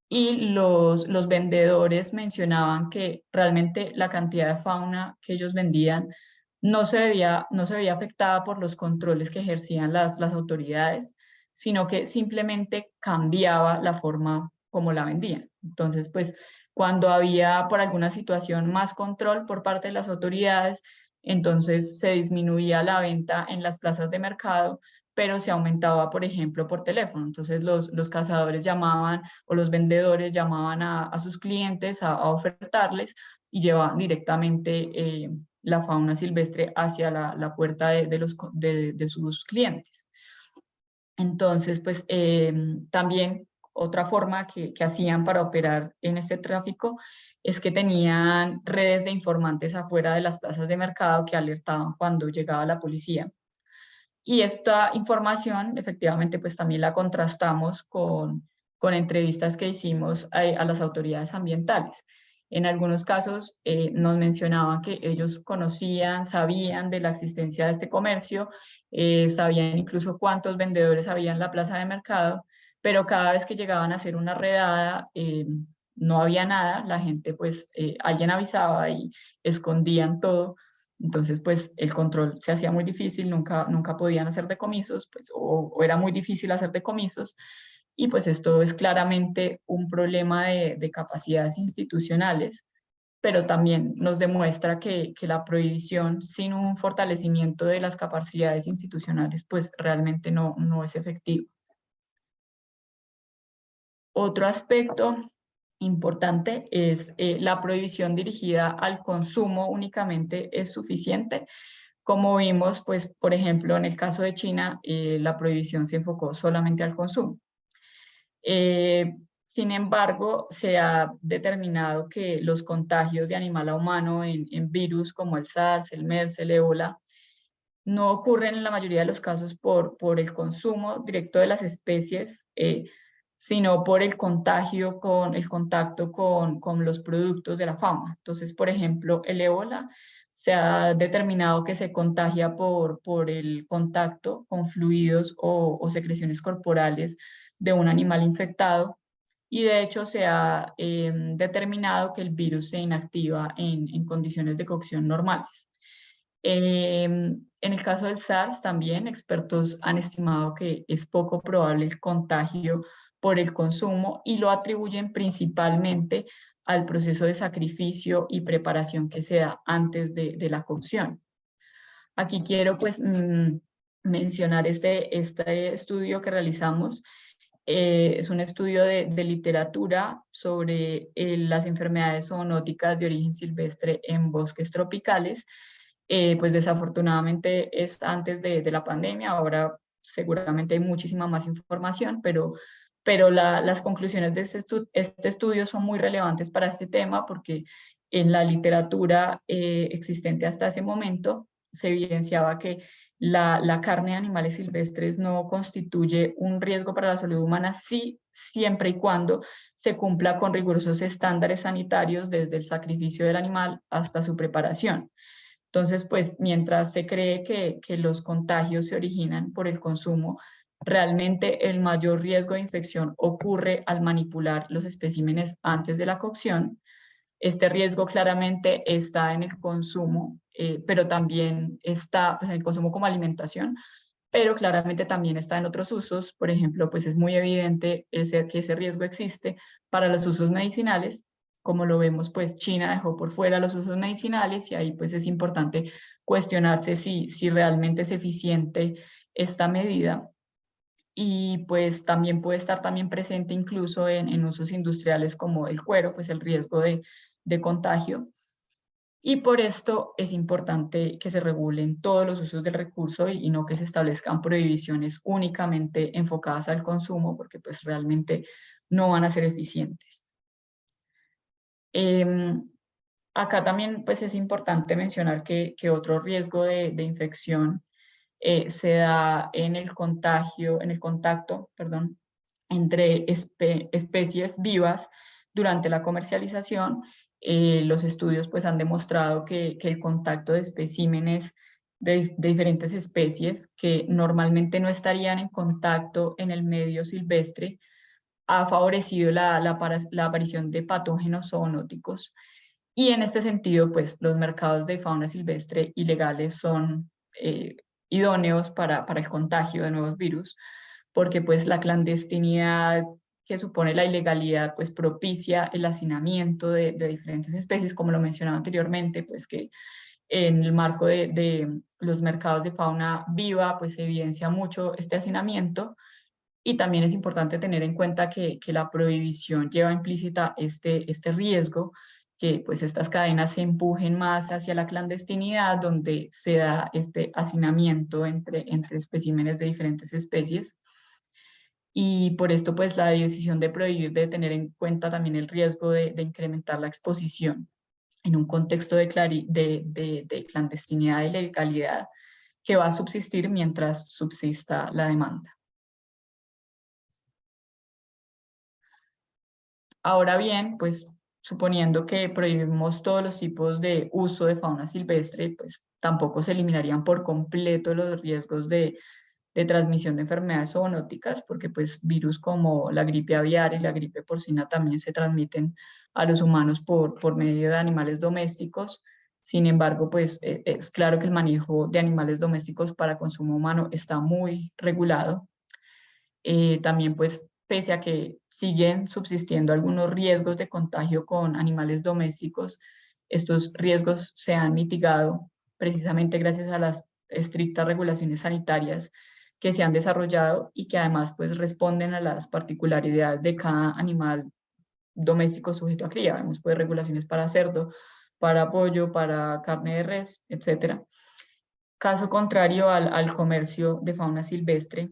y los vendedores mencionaban que realmente la cantidad de fauna que ellos vendían no se veía afectada por los controles que ejercían las autoridades, sino que simplemente cambiaba la forma como la vendían. Entonces, pues cuando había por alguna situación más control por parte de las autoridades, entonces se disminuía la venta en las plazas de mercado, pero se aumentaba, por ejemplo, por teléfono. Entonces los cazadores llamaban o los vendedores llamaban a sus clientes a ofertarles y llevaban directamente la fauna silvestre hacia la puerta de sus clientes. Entonces, pues también otra forma que hacían para operar en este tráfico es que tenían redes de informantes afuera de las plazas de mercado que alertaban cuando llegaba la policía. Y esta información, efectivamente, pues también la contrastamos con entrevistas que hicimos a las autoridades ambientales. En algunos casos nos mencionaban que ellos conocían, sabían de la existencia de este comercio, sabían incluso cuántos vendedores había en la plaza de mercado, pero cada vez que llegaban a hacer una redada, no había nada, la gente pues alguien avisaba y escondían todo. Entonces, pues el control se hacía muy difícil, nunca podían hacer decomisos, pues, o era muy difícil hacer decomisos, y pues esto es claramente un problema de capacidades institucionales, pero también nos demuestra que la prohibición sin un fortalecimiento de las capacidades institucionales, pues realmente no es efectivo. Otro aspecto importante es la prohibición dirigida al consumo únicamente es suficiente. Como vimos, pues, por ejemplo, en el caso de China, la prohibición se enfocó solamente al consumo. Sin embargo, se ha determinado que los contagios de animal a humano en virus como el SARS, el MERS, el ébola, no ocurren en la mayoría de los casos por el consumo directo de las especies, sino por el contagio el contacto con los productos de la fauna. Entonces, por ejemplo, el ébola se ha determinado que se contagia por el contacto con fluidos o secreciones corporales de un animal infectado, y de hecho se ha determinado que el virus se inactiva en condiciones de cocción normales. En el caso del SARS también, expertos han estimado que es poco probable el contagio por el consumo y lo atribuyen principalmente al proceso de sacrificio y preparación que se da antes de la cocción. Aquí quiero pues mencionar este estudio que realizamos. Es un estudio de literatura sobre las enfermedades zoonóticas de origen silvestre en bosques tropicales. Pues desafortunadamente es antes de la pandemia, ahora seguramente hay muchísima más información, pero las conclusiones de este estudio son muy relevantes para este tema porque en la literatura existente hasta ese momento se evidenciaba que la carne de animales silvestres no constituye un riesgo para la salud humana, sí, siempre y cuando se cumpla con rigurosos estándares sanitarios desde el sacrificio del animal hasta su preparación. Entonces, pues mientras se cree que los contagios se originan por el consumo, realmente el mayor riesgo de infección ocurre al manipular los especímenes antes de la cocción. Este riesgo claramente está en el consumo, pero también está pues, en el consumo como alimentación, pero claramente también está en otros usos. Por ejemplo, pues es muy evidente que ese riesgo existe para los usos medicinales. Como lo vemos, pues China dejó por fuera los usos medicinales y ahí pues es importante cuestionarse si realmente es eficiente esta medida. Y pues también puede estar también presente incluso en usos industriales como el cuero, pues el riesgo de contagio. Y por esto es importante que se regulen todos los usos del recurso y no que se establezcan prohibiciones únicamente enfocadas al consumo, porque pues realmente no van a ser eficientes. Acá también pues es importante mencionar que otro riesgo de infección se da en el contacto, perdón, entre especies vivas durante la comercialización. Los estudios pues han demostrado que el contacto de especímenes de diferentes especies que normalmente no estarían en contacto en el medio silvestre ha favorecido la aparición de patógenos zoonóticos. Y en este sentido, pues los mercados de fauna silvestre ilegales son idóneos para el contagio de nuevos virus, porque pues la clandestinidad que supone la ilegalidad pues propicia el hacinamiento de diferentes especies, como lo mencionaba anteriormente, pues que en el marco de los mercados de fauna viva pues se evidencia mucho este hacinamiento. Y también es importante tener en cuenta que la prohibición lleva implícita este riesgo, que pues estas cadenas se empujen más hacia la clandestinidad, donde se da este hacinamiento entre especímenes de diferentes especies. Y por esto pues la decisión de prohibir debe tener en cuenta también el riesgo de incrementar la exposición en un contexto de clandestinidad y legalidad que va a subsistir mientras subsista la demanda. Ahora bien, pues suponiendo que prohibimos todos los tipos de uso de fauna silvestre, pues tampoco se eliminarían por completo los riesgos de transmisión de enfermedades zoonóticas, porque pues virus como la gripe aviar y la gripe porcina también se transmiten a los humanos por medio de animales domésticos. Sin embargo, pues es claro que el manejo de animales domésticos para consumo humano está muy regulado. También pues pese a que siguen subsistiendo algunos riesgos de contagio con animales domésticos, estos riesgos se han mitigado precisamente gracias a las estrictas regulaciones sanitarias que se han desarrollado y que además pues responden a las particularidades de cada animal doméstico sujeto a cría. Vemos pues regulaciones para cerdo, para pollo, para carne de res, etc. Caso contrario al comercio de fauna silvestre,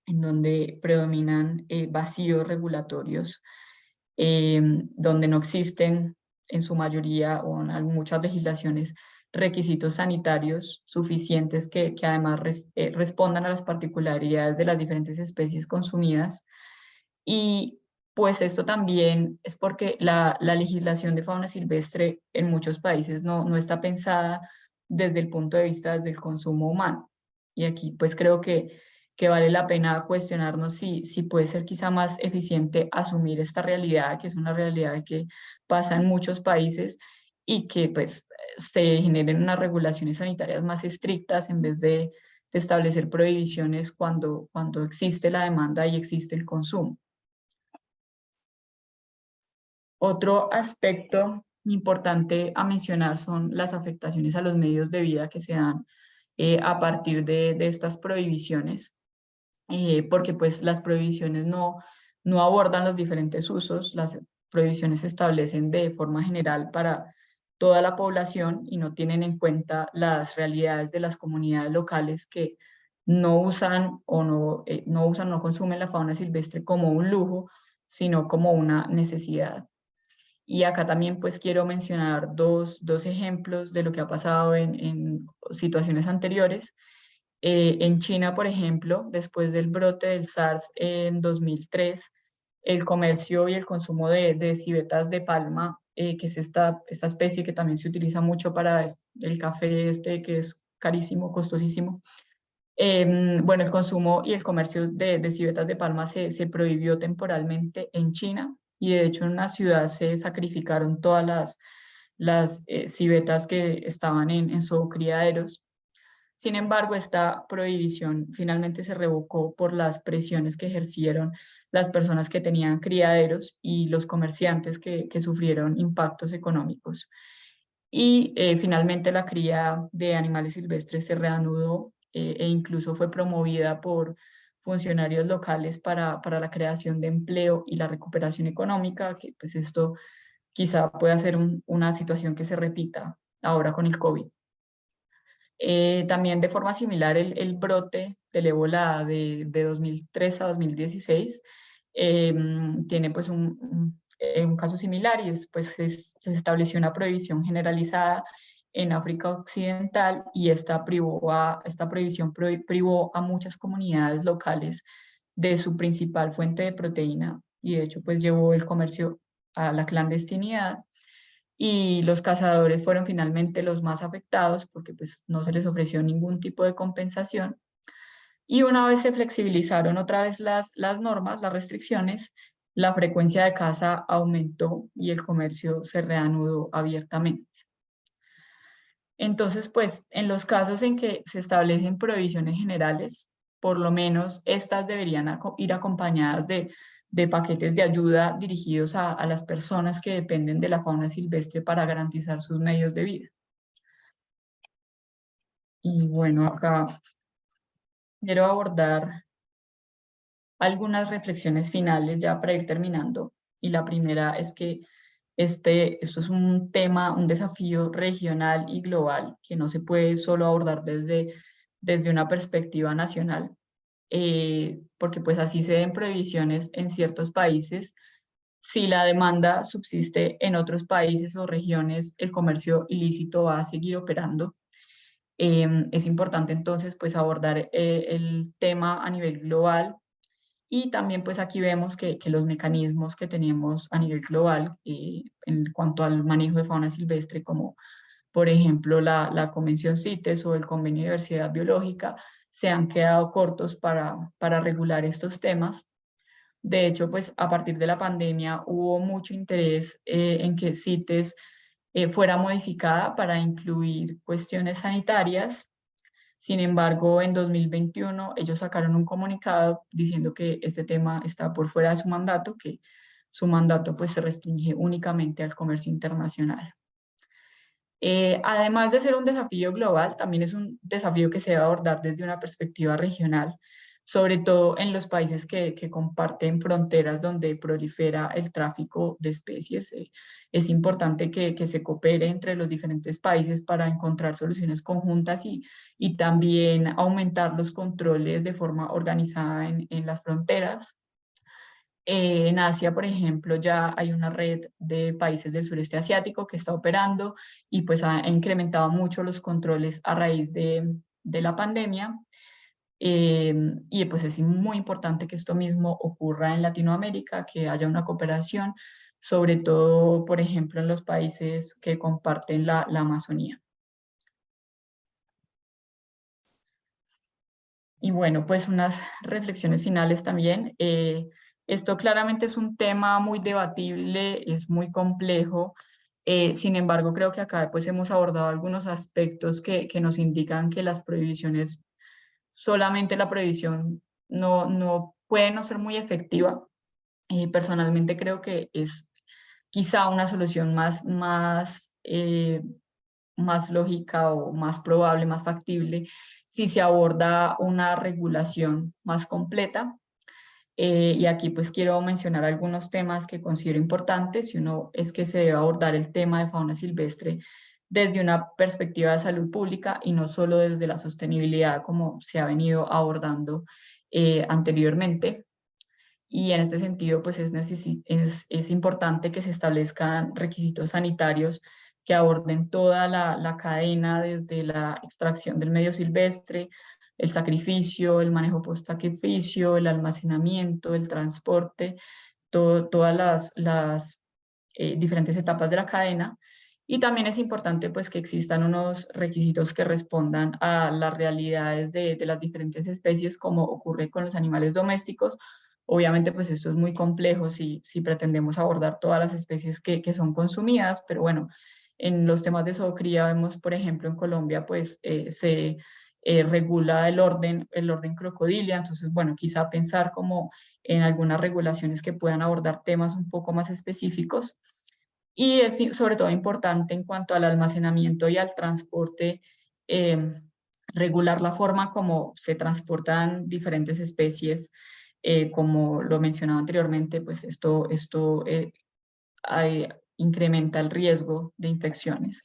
en donde predominan vacíos regulatorios, donde no existen en su mayoría o en muchas legislaciones requisitos sanitarios suficientes que además respondan a las particularidades de las diferentes especies consumidas. Y pues esto también es porque la legislación de fauna silvestre en muchos países no está pensada desde el punto de vista del consumo humano. Y aquí pues creo que vale la pena cuestionarnos si puede ser quizá más eficiente asumir esta realidad, que es una realidad que pasa en muchos países y que pues se generen unas regulaciones sanitarias más estrictas en vez de establecer prohibiciones cuando existe la demanda y existe el consumo. Otro aspecto importante a mencionar son las afectaciones a los medios de vida que se dan a partir de estas prohibiciones, porque pues las prohibiciones no abordan los diferentes usos, las prohibiciones se establecen de forma general para toda la población y no tienen en cuenta las realidades de las comunidades locales que no usan o no consumen la fauna silvestre como un lujo, sino como una necesidad. Y acá también pues quiero mencionar dos ejemplos de lo que ha pasado en situaciones anteriores. En China, por ejemplo, después del brote del SARS en 2003, el comercio y el consumo de civetas de palma, que es esta especie que también se utiliza mucho para el café que es carísimo, costosísimo. Bueno, el consumo y el comercio de civetas de palma se prohibió temporalmente en China y de hecho en una ciudad se sacrificaron todas las civetas que estaban en zoocriaderos. Sin embargo, esta prohibición finalmente se revocó por las presiones que ejercieron las personas que tenían criaderos y los comerciantes que sufrieron impactos económicos. Y finalmente la cría de animales silvestres se reanudó e incluso fue promovida por funcionarios locales para la creación de empleo y la recuperación económica, que pues esto quizá pueda ser una situación que se repita ahora con el COVID. También de forma similar el brote del ébola de 2003 a 2016 tiene pues un caso similar y después se estableció una prohibición generalizada en África Occidental y esta prohibición privó a muchas comunidades locales de su principal fuente de proteína, y de hecho pues llevó el comercio a la clandestinidad, y los cazadores fueron finalmente los más afectados porque pues no se les ofreció ningún tipo de compensación. Y una vez se flexibilizaron otra vez las normas, las restricciones, la frecuencia de caza aumentó y el comercio se reanudó abiertamente. Entonces, pues, en los casos en que se establecen prohibiciones generales, por lo menos estas deberían ir acompañadas de paquetes de ayuda dirigidos a las personas que dependen de la fauna silvestre para garantizar sus medios de vida. Y bueno, acá quiero abordar algunas reflexiones finales ya para ir terminando. Y la primera es que esto es un tema, un desafío regional y global que no se puede solo abordar desde una perspectiva nacional, porque pues así se den prohibiciones en ciertos países. Si la demanda subsiste en otros países o regiones, el comercio ilícito va a seguir operando. Es importante entonces pues abordar el tema a nivel global, y también pues aquí vemos que los mecanismos que tenemos a nivel global en cuanto al manejo de fauna silvestre, como por ejemplo la Convención CITES o el Convenio de Diversidad Biológica, se han quedado cortos para regular estos temas. De hecho, pues a partir de la pandemia hubo mucho interés en que CITES fuera modificada para incluir cuestiones sanitarias. Sin embargo, en 2021 ellos sacaron un comunicado diciendo que este tema está por fuera de su mandato, que su mandato pues se restringe únicamente al comercio internacional. Además de ser un desafío global, también es un desafío que se debe abordar desde una perspectiva regional, sobre todo en los países que comparten fronteras donde prolifera el tráfico de especies. Es importante que se coopere entre los diferentes países para encontrar soluciones conjuntas y también aumentar los controles de forma organizada en las fronteras. En Asia, por ejemplo, ya hay una red de países del sureste asiático que está operando y pues ha incrementado mucho los controles a raíz de la pandemia. Y pues es muy importante que esto mismo ocurra en Latinoamérica, que haya una cooperación, sobre todo, por ejemplo, en los países que comparten la Amazonía. Y bueno, pues unas reflexiones finales también. Esto claramente es un tema muy debatible, es muy complejo. Sin embargo, creo que acá pues hemos abordado algunos aspectos que nos indican que las prohibiciones, solamente la prohibición no puede no ser muy efectiva. Personalmente creo que es quizá una solución más lógica o más probable, más factible, si se aborda una regulación más completa. Y aquí pues quiero mencionar algunos temas que considero importantes, y uno es que se debe abordar el tema de fauna silvestre desde una perspectiva de salud pública y no solo desde la sostenibilidad como se ha venido abordando anteriormente. Y en este sentido, pues es importante que se establezcan requisitos sanitarios que aborden toda la cadena, desde la extracción del medio silvestre, el sacrificio, el manejo post-sacrificio, el almacenamiento, el transporte, todas las diferentes etapas de la cadena. Y también es importante pues que existan unos requisitos que respondan a las realidades de las diferentes especies, como ocurre con los animales domésticos. Obviamente pues esto es muy complejo si pretendemos abordar todas las especies que son consumidas, pero bueno, en los temas de zoocría vemos, por ejemplo, en Colombia pues se regula el orden crocodilia. Entonces bueno, quizá pensar como en algunas regulaciones que puedan abordar temas un poco más específicos. Y es sobre todo importante en cuanto al almacenamiento y al transporte, regular la forma como se transportan diferentes especies. Como lo mencionaba anteriormente, pues esto incrementa el riesgo de infecciones.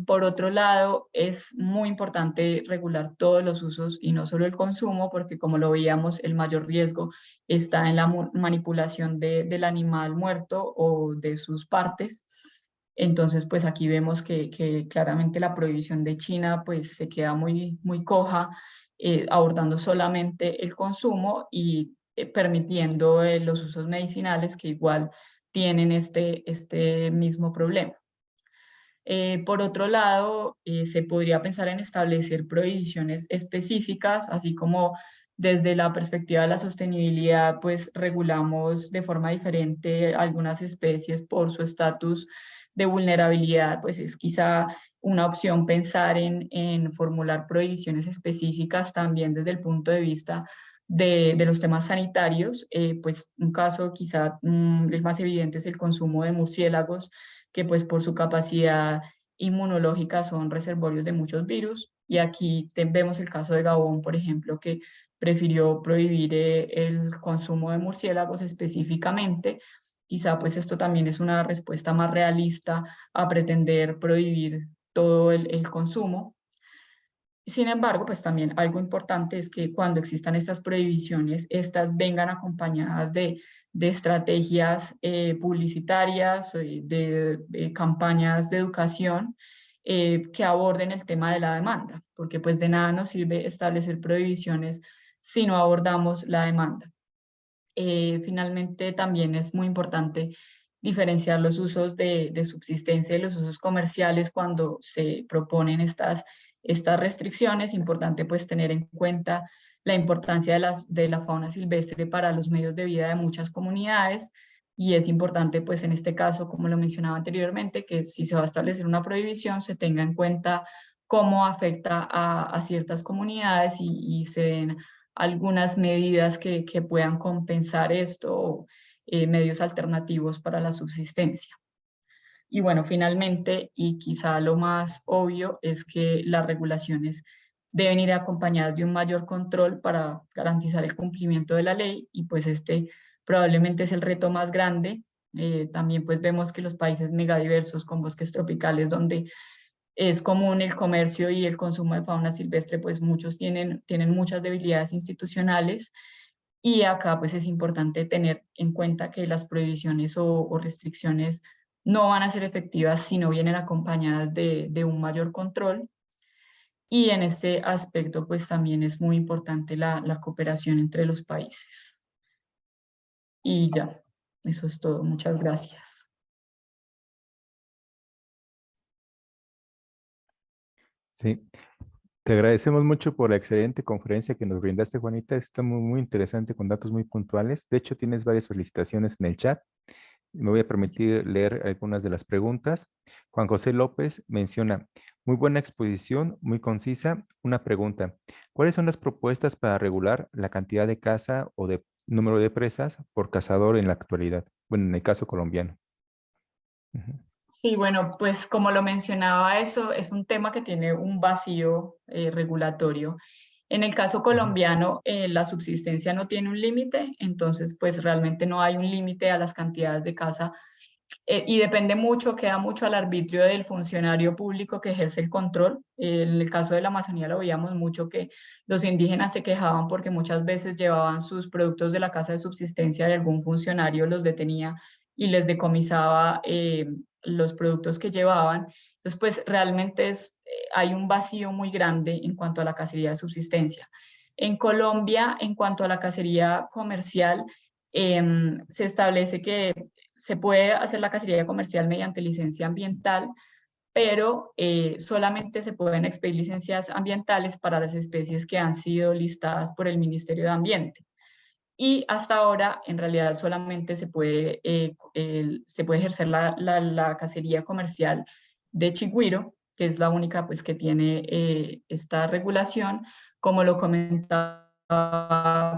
Por otro lado, es muy importante regular todos los usos y no solo el consumo, porque como lo veíamos, el mayor riesgo está en la manipulación del animal muerto o de sus partes. Entonces, pues aquí vemos que claramente la prohibición de China pues se queda muy coja abordando solamente el consumo y permitiendo los usos medicinales que igual tienen este mismo problema. Por otro lado, se podría pensar en establecer prohibiciones específicas, así como desde la perspectiva de la sostenibilidad, pues regulamos de forma diferente algunas especies por su estatus de vulnerabilidad, pues es quizá una opción pensar en formular prohibiciones específicas también desde el punto de vista de los temas sanitarios. Pues un caso quizá el más evidente es el consumo de murciélagos, que pues por su capacidad inmunológica son reservorios de muchos virus. Y aquí vemos el caso de Gabón, por ejemplo, que prefirió prohibir el consumo de murciélagos específicamente. Quizá pues esto también es una respuesta más realista a pretender prohibir todo el consumo. Sin embargo, pues también algo importante es que cuando existan estas prohibiciones, estas vengan acompañadas de estrategias publicitarias, de campañas de educación que aborden el tema de la demanda, porque pues de nada nos sirve establecer prohibiciones si no abordamos la demanda. Finalmente, también es muy importante diferenciar los usos de subsistencia y los usos comerciales cuando se proponen estas restricciones. Importante pues tener en cuenta la importancia de la fauna silvestre para los medios de vida de muchas comunidades, y es importante pues en este caso, como lo mencionaba anteriormente, que si se va a establecer una prohibición se tenga en cuenta cómo afecta a ciertas comunidades y se den algunas medidas que puedan compensar esto, medios alternativos para la subsistencia. Y bueno, finalmente, y quizá lo más obvio, es que las regulaciones deben ir acompañadas de un mayor control para garantizar el cumplimiento de la ley, y pues este probablemente es el reto más grande. También pues vemos que los países megadiversos con bosques tropicales donde es común el comercio y el consumo de fauna silvestre, pues muchos tienen muchas debilidades institucionales, y acá pues es importante tener en cuenta que las prohibiciones o restricciones no van a ser efectivas si no vienen acompañadas de un mayor control. Y en este aspecto pues también es muy importante la cooperación entre los países. Y ya, eso es todo. Muchas gracias. Sí, te agradecemos mucho por la excelente conferencia que nos brindaste, Juanita. Está muy, muy interesante con datos muy puntuales. De hecho, tienes varias felicitaciones en el chat. Me voy a permitir leer algunas de las preguntas. Juan José López menciona, muy buena exposición, muy concisa. Una pregunta, ¿cuáles son las propuestas para regular la cantidad de caza o de número de presas por cazador en la actualidad? Bueno, en el caso colombiano. Ujú. Sí, bueno, pues como lo mencionaba, eso es un tema que tiene un vacío regulatorio. En el caso Ujú. colombiano, la subsistencia no tiene un límite, entonces pues realmente no hay un límite a las cantidades de caza, y depende mucho, queda mucho al arbitrio del funcionario público que ejerce el control. En el caso de la Amazonía lo veíamos mucho, que los indígenas se quejaban porque muchas veces llevaban sus productos de la casa de subsistencia y algún funcionario los detenía y les decomisaba los productos que llevaban. Entonces, pues realmente hay un vacío muy grande en cuanto a la cacería de subsistencia. En Colombia, en cuanto a la cacería comercial, se establece que se puede hacer la cacería comercial mediante licencia ambiental, pero solamente se pueden expedir licencias ambientales para las especies que han sido listadas por el Ministerio de Ambiente. Y hasta ahora, en realidad, solamente se puede ejercer la cacería comercial de chigüiro, que es la única pues, que tiene esta regulación. Como lo comentaba,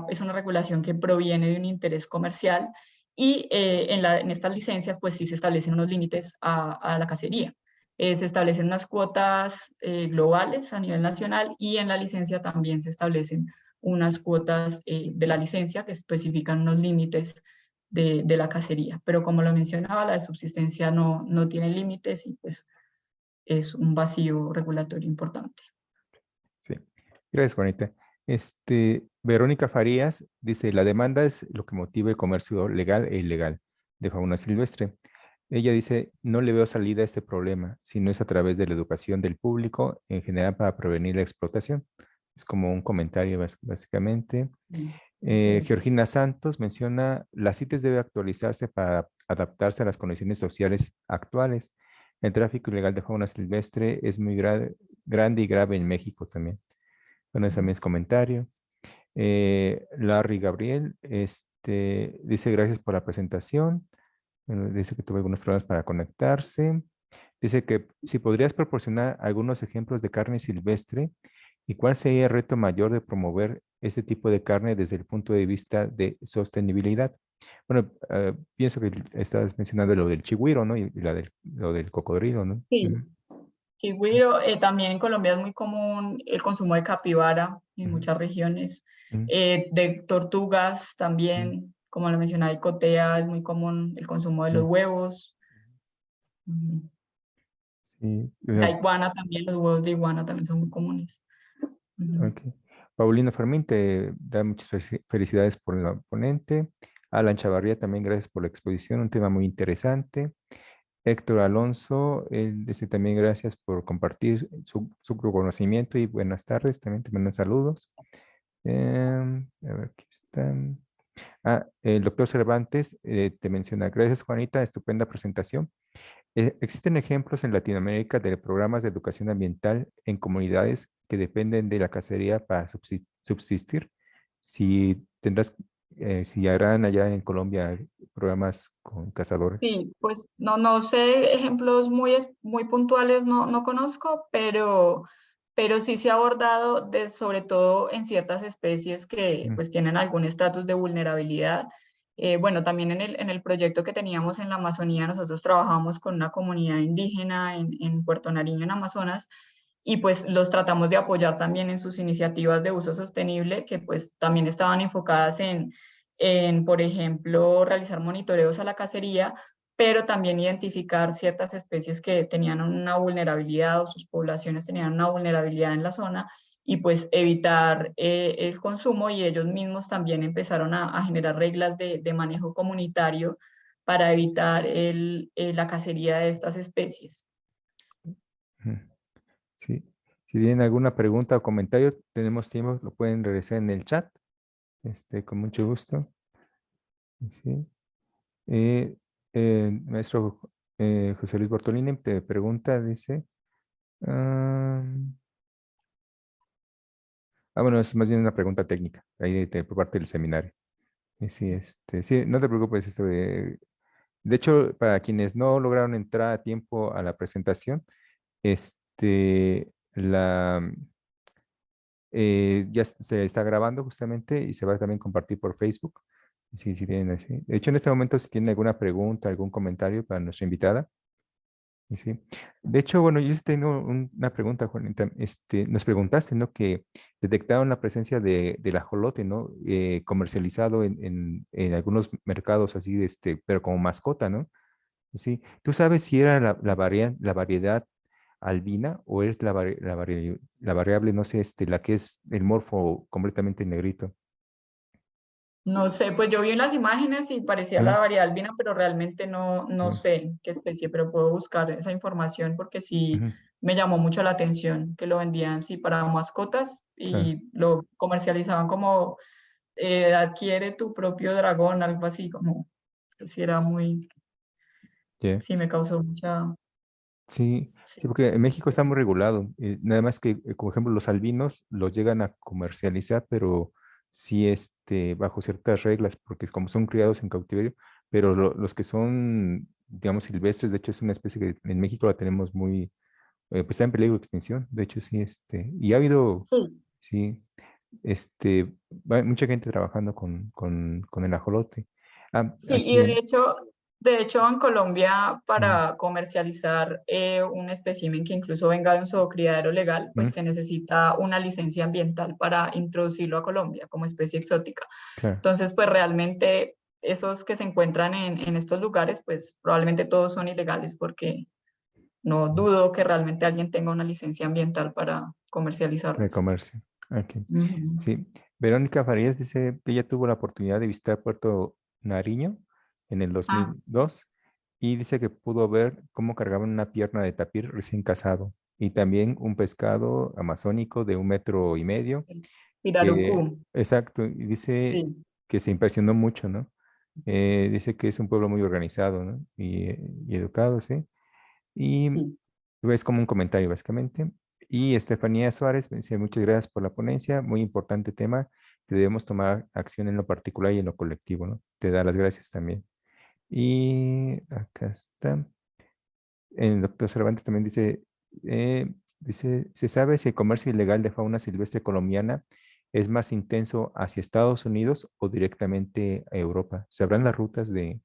es una regulación que proviene de un interés comercial, y en estas licencias pues sí se establecen unos límites a la cacería. Se establecen unas cuotas globales a nivel nacional, y en la licencia también se establecen unas cuotas de la licencia que especifican unos límites de la cacería. Pero como lo mencionaba, la de subsistencia no tiene límites, y pues es un vacío regulatorio importante. Sí, gracias, Juanita. Verónica Farías dice, la demanda es lo que motiva el comercio legal e ilegal de fauna silvestre. Ella dice, no le veo salida a este problema, si no es a través de la educación del público en general para prevenir la explotación. Es como un comentario básicamente. Ok. Georgina Santos menciona, la CITES debe actualizarse para adaptarse a las condiciones sociales actuales. El tráfico ilegal de fauna silvestre es muy grande y grave en México también. Bueno, ese también es comentario. Larry Gabriel dice gracias por la presentación. Bueno, dice que tuvo algunos problemas para conectarse. Dice que si podrías proporcionar algunos ejemplos de carne silvestre y cuál sería el reto mayor de promover este tipo de carne desde el punto de vista de sostenibilidad. Bueno, pienso que estabas mencionando lo del chigüiro, ¿no? Y lo del cocodrilo, ¿no? Sí, Ujú, kiwiro, también en Colombia es muy común el consumo de capibara en ujú, muchas regiones, ujú, de tortugas ujú, también, como lo mencionaba, icotea, es muy común el consumo de los ujú. huevos. Ujú. Sí, La iguana también, los huevos de iguana también son muy comunes. Ujú. ok. Paulino Fermín te da muchas felicidades por la ponente. Alan Chavarría también gracias por la exposición, un tema muy interesante. Héctor Alonso, él dice también gracias por compartir su conocimiento y buenas tardes, también te mandan saludos. A ver, aquí están. El doctor Cervantes te menciona, gracias Juanita, estupenda presentación. ¿Existen ejemplos en Latinoamérica de programas de educación ambiental en comunidades que dependen de la cacería para subsistir? Si tendrás, si harán allá en Colombia programas con cazadores. Sí, pues no sé, ejemplos muy puntuales no conozco, pero sí se ha abordado sobre todo en ciertas especies que Mm, pues tienen algún estatus de vulnerabilidad. Bueno, también en el proyecto que teníamos en la Amazonía, nosotros trabajamos con una comunidad indígena en Puerto Nariño, en Amazonas, y pues los tratamos de apoyar también en sus iniciativas de uso sostenible, que pues también estaban enfocadas por ejemplo, realizar monitoreos a la cacería, pero también identificar ciertas especies que tenían una vulnerabilidad o sus poblaciones tenían una vulnerabilidad en la zona y pues evitar el consumo y ellos mismos también empezaron a generar reglas de manejo comunitario para evitar la cacería de estas especies. mm. Sí. Si tienen alguna pregunta o comentario, tenemos tiempo, lo pueden regresar en el chat, con mucho gusto. Sí. Eh, Maestro José Luis Bortolini te pregunta, dice, ah, bueno, es más bien una pregunta técnica, ahí por parte del seminario. Y sí, sí, no te preocupes, de hecho, para quienes no lograron entrar a tiempo a la presentación, la, ya se está grabando justamente y se va a también compartir por Facebook. Sí, sí tienen así. De hecho, en este momento, si tienen alguna pregunta, algún comentario para nuestra invitada. Y sí. De hecho, bueno, yo sí tengo una pregunta, Juanita. Nos preguntaste, ¿no? Que detectaron la presencia del ajolote, ¿no? Comercializado en algunos mercados así, pero como mascota, ¿no? Sí. ¿Tú sabes si era la variedad albina o es la variable, no sé, la que es el morfo completamente negrito? No sé, pues yo vi unas imágenes y parecía Mm, la variedad albina, pero realmente no mm, sé qué especie, pero puedo buscar esa información porque sí ujú, me llamó mucho la atención que lo vendían sí para mascotas claro, y lo comercializaban como adquiere tu propio dragón, algo así, como que sí era muy, ya. sí me causó mucha, Sí, sí. sí, porque en México está muy regulado. Nada más que, como ejemplo, los albinos los llegan a comercializar, pero sí, bajo ciertas reglas, porque como son criados en cautiverio, pero los que son, digamos, silvestres, de hecho, es una especie que en México la tenemos muy, pues está en peligro de extinción. De hecho, sí, y ha habido, Sí, sí, mucha gente trabajando con el ajolote. Ah, sí, y aquí, de hecho en Colombia mm, para comercializar un espécimen que incluso venga de un zoocriadero legal, pues mm, se necesita una licencia ambiental para introducirlo a Colombia como especie exótica. claro. Entonces, pues realmente esos que se encuentran en estos lugares, pues probablemente todos son ilegales porque no dudo que realmente alguien tenga una licencia ambiental para De comercializarlos. comercio. Ok. Ujú. Sí. Verónica Farías dice que ella tuvo la oportunidad de visitar Puerto Nariño en el Ah, sí. 2002 y dice que pudo ver cómo cargaban una pierna de tapir recién casado. y también un pescado amazónico de 1,5 metros. El Pirarucú, Exacto, y dice sí, que se impresionó mucho, ¿no? Dice que es un pueblo muy organizado, ¿no? Y educado, ¿sí? Y sí. es como un comentario, básicamente. Y Estefanía Suárez me dice, muchas gracias por la ponencia, muy importante tema, que debemos tomar acción en lo particular y en lo colectivo, ¿no? Te da las gracias también. Y acá está. El doctor Cervantes también dice, ¿se sabe si el comercio ilegal de fauna silvestre colombiana es más intenso hacia Estados Unidos o directamente a Europa? ¿Sabrán las rutas de...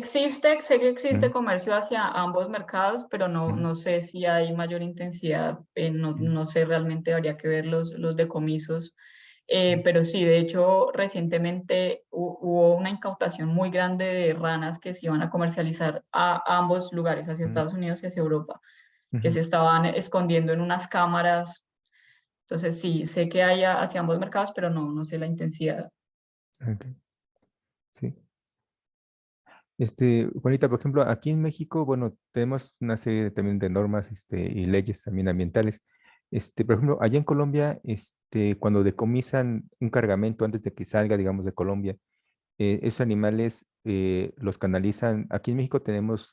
Sé que existe Mm, comercio hacia ambos mercados, pero no, mm, no sé si hay mayor intensidad, no, mm, no sé, realmente habría que ver los decomisos. mm, Pero sí, de hecho, recientemente hubo una incautación muy grande de ranas que se iban a comercializar a ambos lugares, hacia mm, Estados Unidos y hacia Europa, que ujú, se estaban escondiendo en unas cámaras. Entonces sí, sé que hay hacia ambos mercados, pero no, no sé la intensidad. ok, sí. Juanita, por ejemplo, aquí en México, bueno, tenemos una serie también de normas, y leyes también ambientales. Por ejemplo, allá en Colombia, cuando decomisan un cargamento antes de que salga, digamos, de Colombia, esos animales los canalizan. Aquí en México tenemos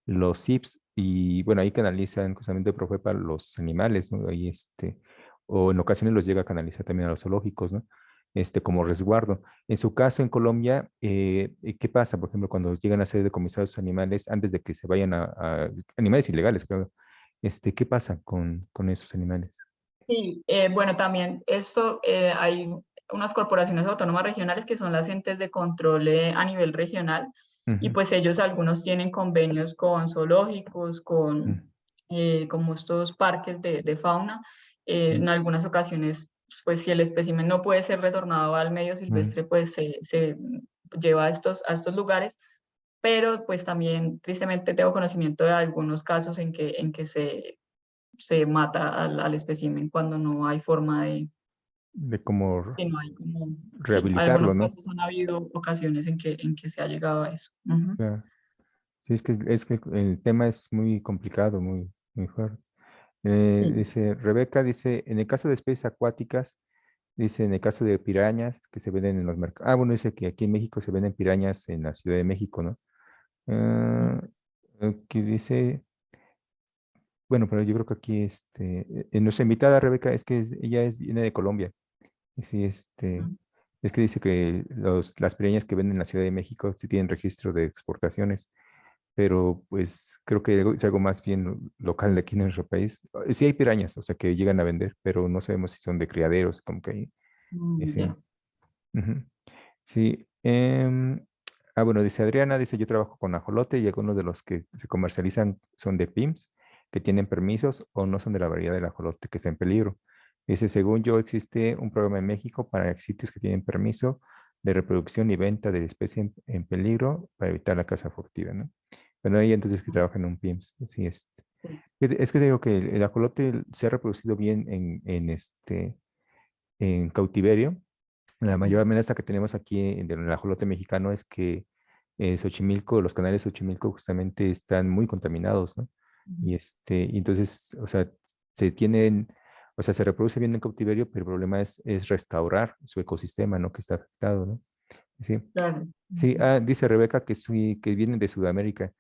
los CIPS y bueno, ahí canalizan justamente Profepa los animales, ¿no? Ahí o en ocasiones los llega a canalizar también a los zoológicos, ¿no? Como resguardo. En su caso, en Colombia, ¿qué pasa, por ejemplo, cuando llegan a ser decomisados animales antes de que se vayan animales ilegales, claro? ¿Qué pasa con esos animales? Sí, bueno, también esto, hay unas corporaciones autónomas regionales que son las entes de control a nivel regional y Ujú, pues ellos algunos tienen convenios con zoológicos, ujú, como estos parques de fauna. ujú, En algunas ocasiones, pues si el espécimen no puede ser retornado al medio ujú. silvestre, pues se lleva a estos lugares, pero pues también tristemente tengo conocimiento de algunos casos en que se mata al espécimen cuando no hay forma de, De cómo si no hay como, sí, rehabilitarlo, algunos ¿no? casos han habido ocasiones en que se ha llegado a eso. Ujú. Claro. Sí, es que el tema es muy complicado, muy, muy fuerte. Sí. Dice Rebeca, dice, en el caso de especies acuáticas, dice, en el caso de pirañas que se venden en los mercados. Ah, bueno, dice que aquí en México se venden pirañas en la Ciudad de México, ¿no? Ah, que dice, bueno, pero yo creo que aquí, en nuestra invitada Rebeca, es que viene de Colombia. Y sí, Ujú. es que dice que las pirañas que venden en la Ciudad de México sí tienen registro de exportaciones, pero pues creo que es algo más bien local de aquí en nuestro país. Sí hay pirañas, o sea, que llegan a vender, pero no sabemos si son de criaderos, como que ahí. Sí. Ya. Ujú. Sí. Bueno, dice Adriana, dice, yo trabajo con ajolote y algunos de los que se comercializan son de PIMS, que tienen permisos o no son de la variedad del ajolote que está en peligro. Dice, según yo, existe un programa en México para sitios que tienen permiso de reproducción y venta de especie en peligro para evitar la caza furtiva, ¿no? Bueno, hay entonces que trabajan en un PIMS. Sí, Sí. es que digo que el ajolote se ha reproducido bien en cautiverio. La mayor amenaza que tenemos aquí en el ajolote mexicano es que Xochimilco, los canales de Xochimilco justamente están muy contaminados, ¿no? Ujú. Y entonces, o sea, se reproduce bien en cautiverio, pero el problema es restaurar su ecosistema, ¿no? Que está afectado, ¿no? Sí, Claro. sí, Ujú. dice Rebeca que vienen de Sudamérica.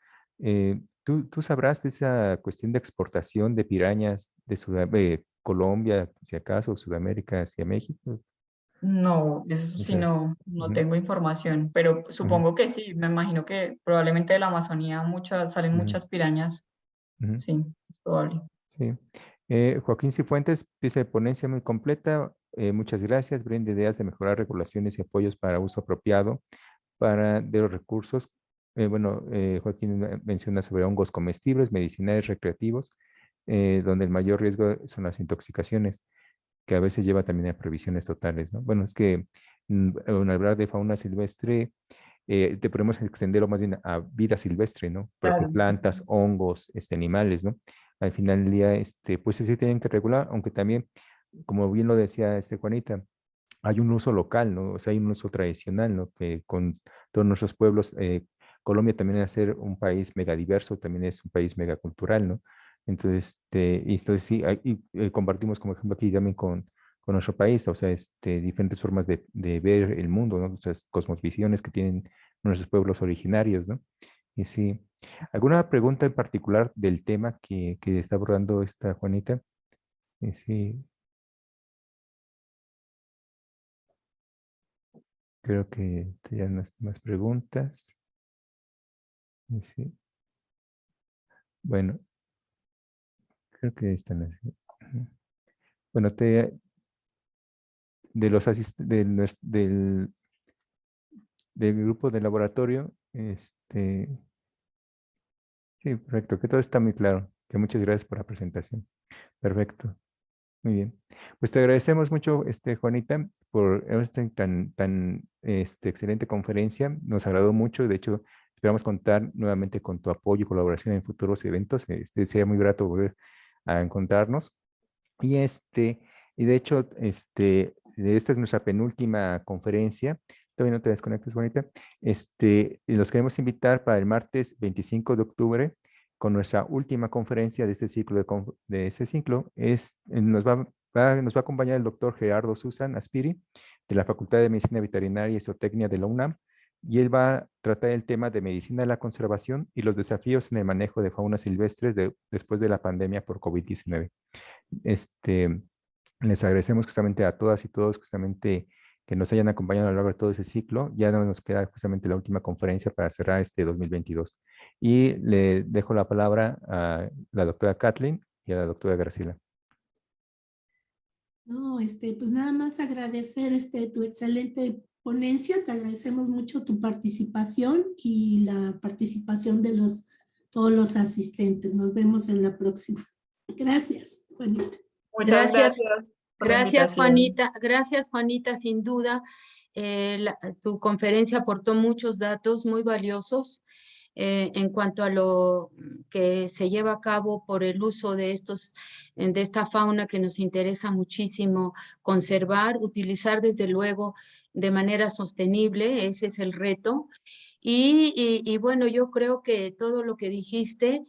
¿Tú sabrás de esa cuestión de exportación de pirañas de Colombia, si acaso, Sudamérica hacia México? No, eso O sí sea, no, no ujú, tengo información, pero ujú, supongo que sí, me imagino que probablemente de la Amazonía salen ujú, muchas pirañas, ujú. sí, es probable. Sí. Joaquín Cifuentes dice, ponencia muy completa. Muchas gracias. Brinda ideas de mejorar regulaciones y apoyos para uso apropiado de los recursos. Bueno, Joaquín menciona sobre hongos comestibles, medicinales, recreativos, donde el mayor riesgo son las intoxicaciones, que a veces lleva también a prohibiciones totales, ¿no? Bueno, es que al hablar de fauna silvestre, te podemos extenderlo más bien a vida silvestre, ¿no? Por ejemplo, Claro. plantas, hongos, animales, ¿no? Al final del día, pues sí se tienen que regular, aunque también, como bien lo decía Juanita, hay un uso local, ¿no? O sea, hay un uso tradicional, ¿no? Que con todos nuestros pueblos, Colombia también al ser un país megadiverso, también es un país megacultural, ¿no? Entonces, esto sí, compartimos como ejemplo aquí también con nuestro país, o sea, diferentes formas de ver el mundo, ¿no? O sea, cosmovisiones que tienen nuestros pueblos originarios, ¿no? Y sí, ¿alguna pregunta en particular del tema que está abordando esta Juanita? Y sí, creo que ya no hay más preguntas. Y sí, bueno, creo que están así. Ujú. Bueno, de los del grupo de laboratorio, sí, perfecto, que todo está muy claro. Que muchas gracias por la presentación. Perfecto, muy bien. Pues te agradecemos mucho, Juanita, por esta tan excelente conferencia. Nos agradó mucho. De hecho, esperamos contar nuevamente con tu apoyo y colaboración en futuros eventos. Sería muy grato volver a encontrarnos. Y y de hecho, esta es nuestra penúltima conferencia. Todavía no te desconectes, Juanita. Y los queremos invitar para el martes 25 de octubre con nuestra última conferencia de este ciclo. De este ciclo nos va a acompañar el doctor Gerardo Susan Aspiri de la Facultad de Medicina Veterinaria y Zootecnia de la UNAM. Y él va a tratar el tema de medicina de la conservación y los desafíos en el manejo de fauna silvestres después de la pandemia por COVID-19. Este, Les agradecemos justamente a todas y todos justamente que nos hayan acompañado a lo largo de todo ese ciclo. Ya no nos queda justamente la última conferencia para cerrar este 2022. Y le dejo la palabra a la doctora Kathleen y a la doctora Graciela. No, pues nada más agradecer tu excelente ponencia, te agradecemos mucho tu participación y la participación de todos los asistentes. Nos vemos en la próxima. Gracias, Juanita. Muchas Gracias. gracias por la Gracias, invitación. Juanita. Gracias, Juanita, sin duda. Tu conferencia aportó muchos datos muy valiosos en cuanto a lo que se lleva a cabo por el uso de esta fauna que nos interesa muchísimo conservar, utilizar desde luego de manera sostenible. Ese es el reto. Y bueno, yo creo que todo lo que dijiste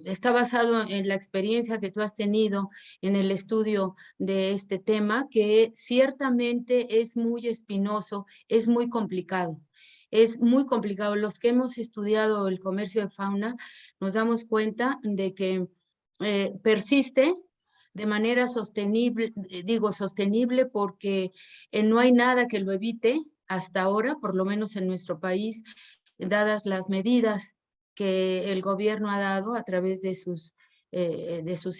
está basado en la experiencia que tú has tenido en el estudio de este tema, que ciertamente es muy espinoso, es muy complicado. Es muy complicado. Los que hemos estudiado el comercio de fauna nos damos cuenta de que persiste de manera sostenible, digo sostenible porque no hay nada que lo evite hasta ahora, por lo menos en nuestro país, dadas las medidas que el gobierno ha dado a través de sus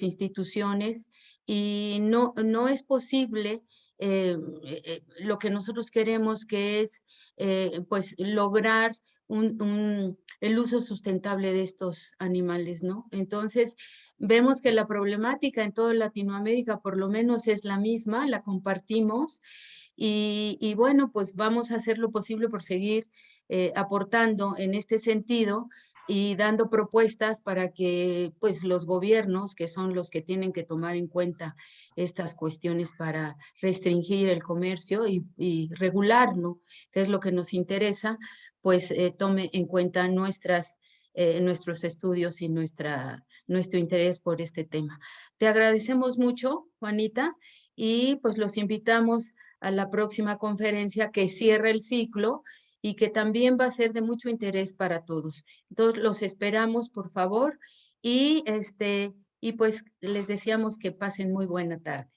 instituciones, y no es posible lo que nosotros queremos, que es pues lograr el uso sustentable de estos animales, ¿no? Entonces, vemos que la problemática en toda Latinoamérica por lo menos es la misma, la compartimos, y bueno, pues vamos a hacer lo posible por seguir aportando en este sentido y dando propuestas para que pues los gobiernos, que son los que tienen que tomar en cuenta estas cuestiones para restringir el comercio y regularlo, que es lo que nos interesa, pues tome en cuenta nuestros estudios y nuestro interés por este tema. Te agradecemos mucho, Juanita, y pues los invitamos a la próxima conferencia que cierra el ciclo y que también va a ser de mucho interés para todos. Entonces, los esperamos, por favor, y pues les deseamos que pasen muy buena tarde.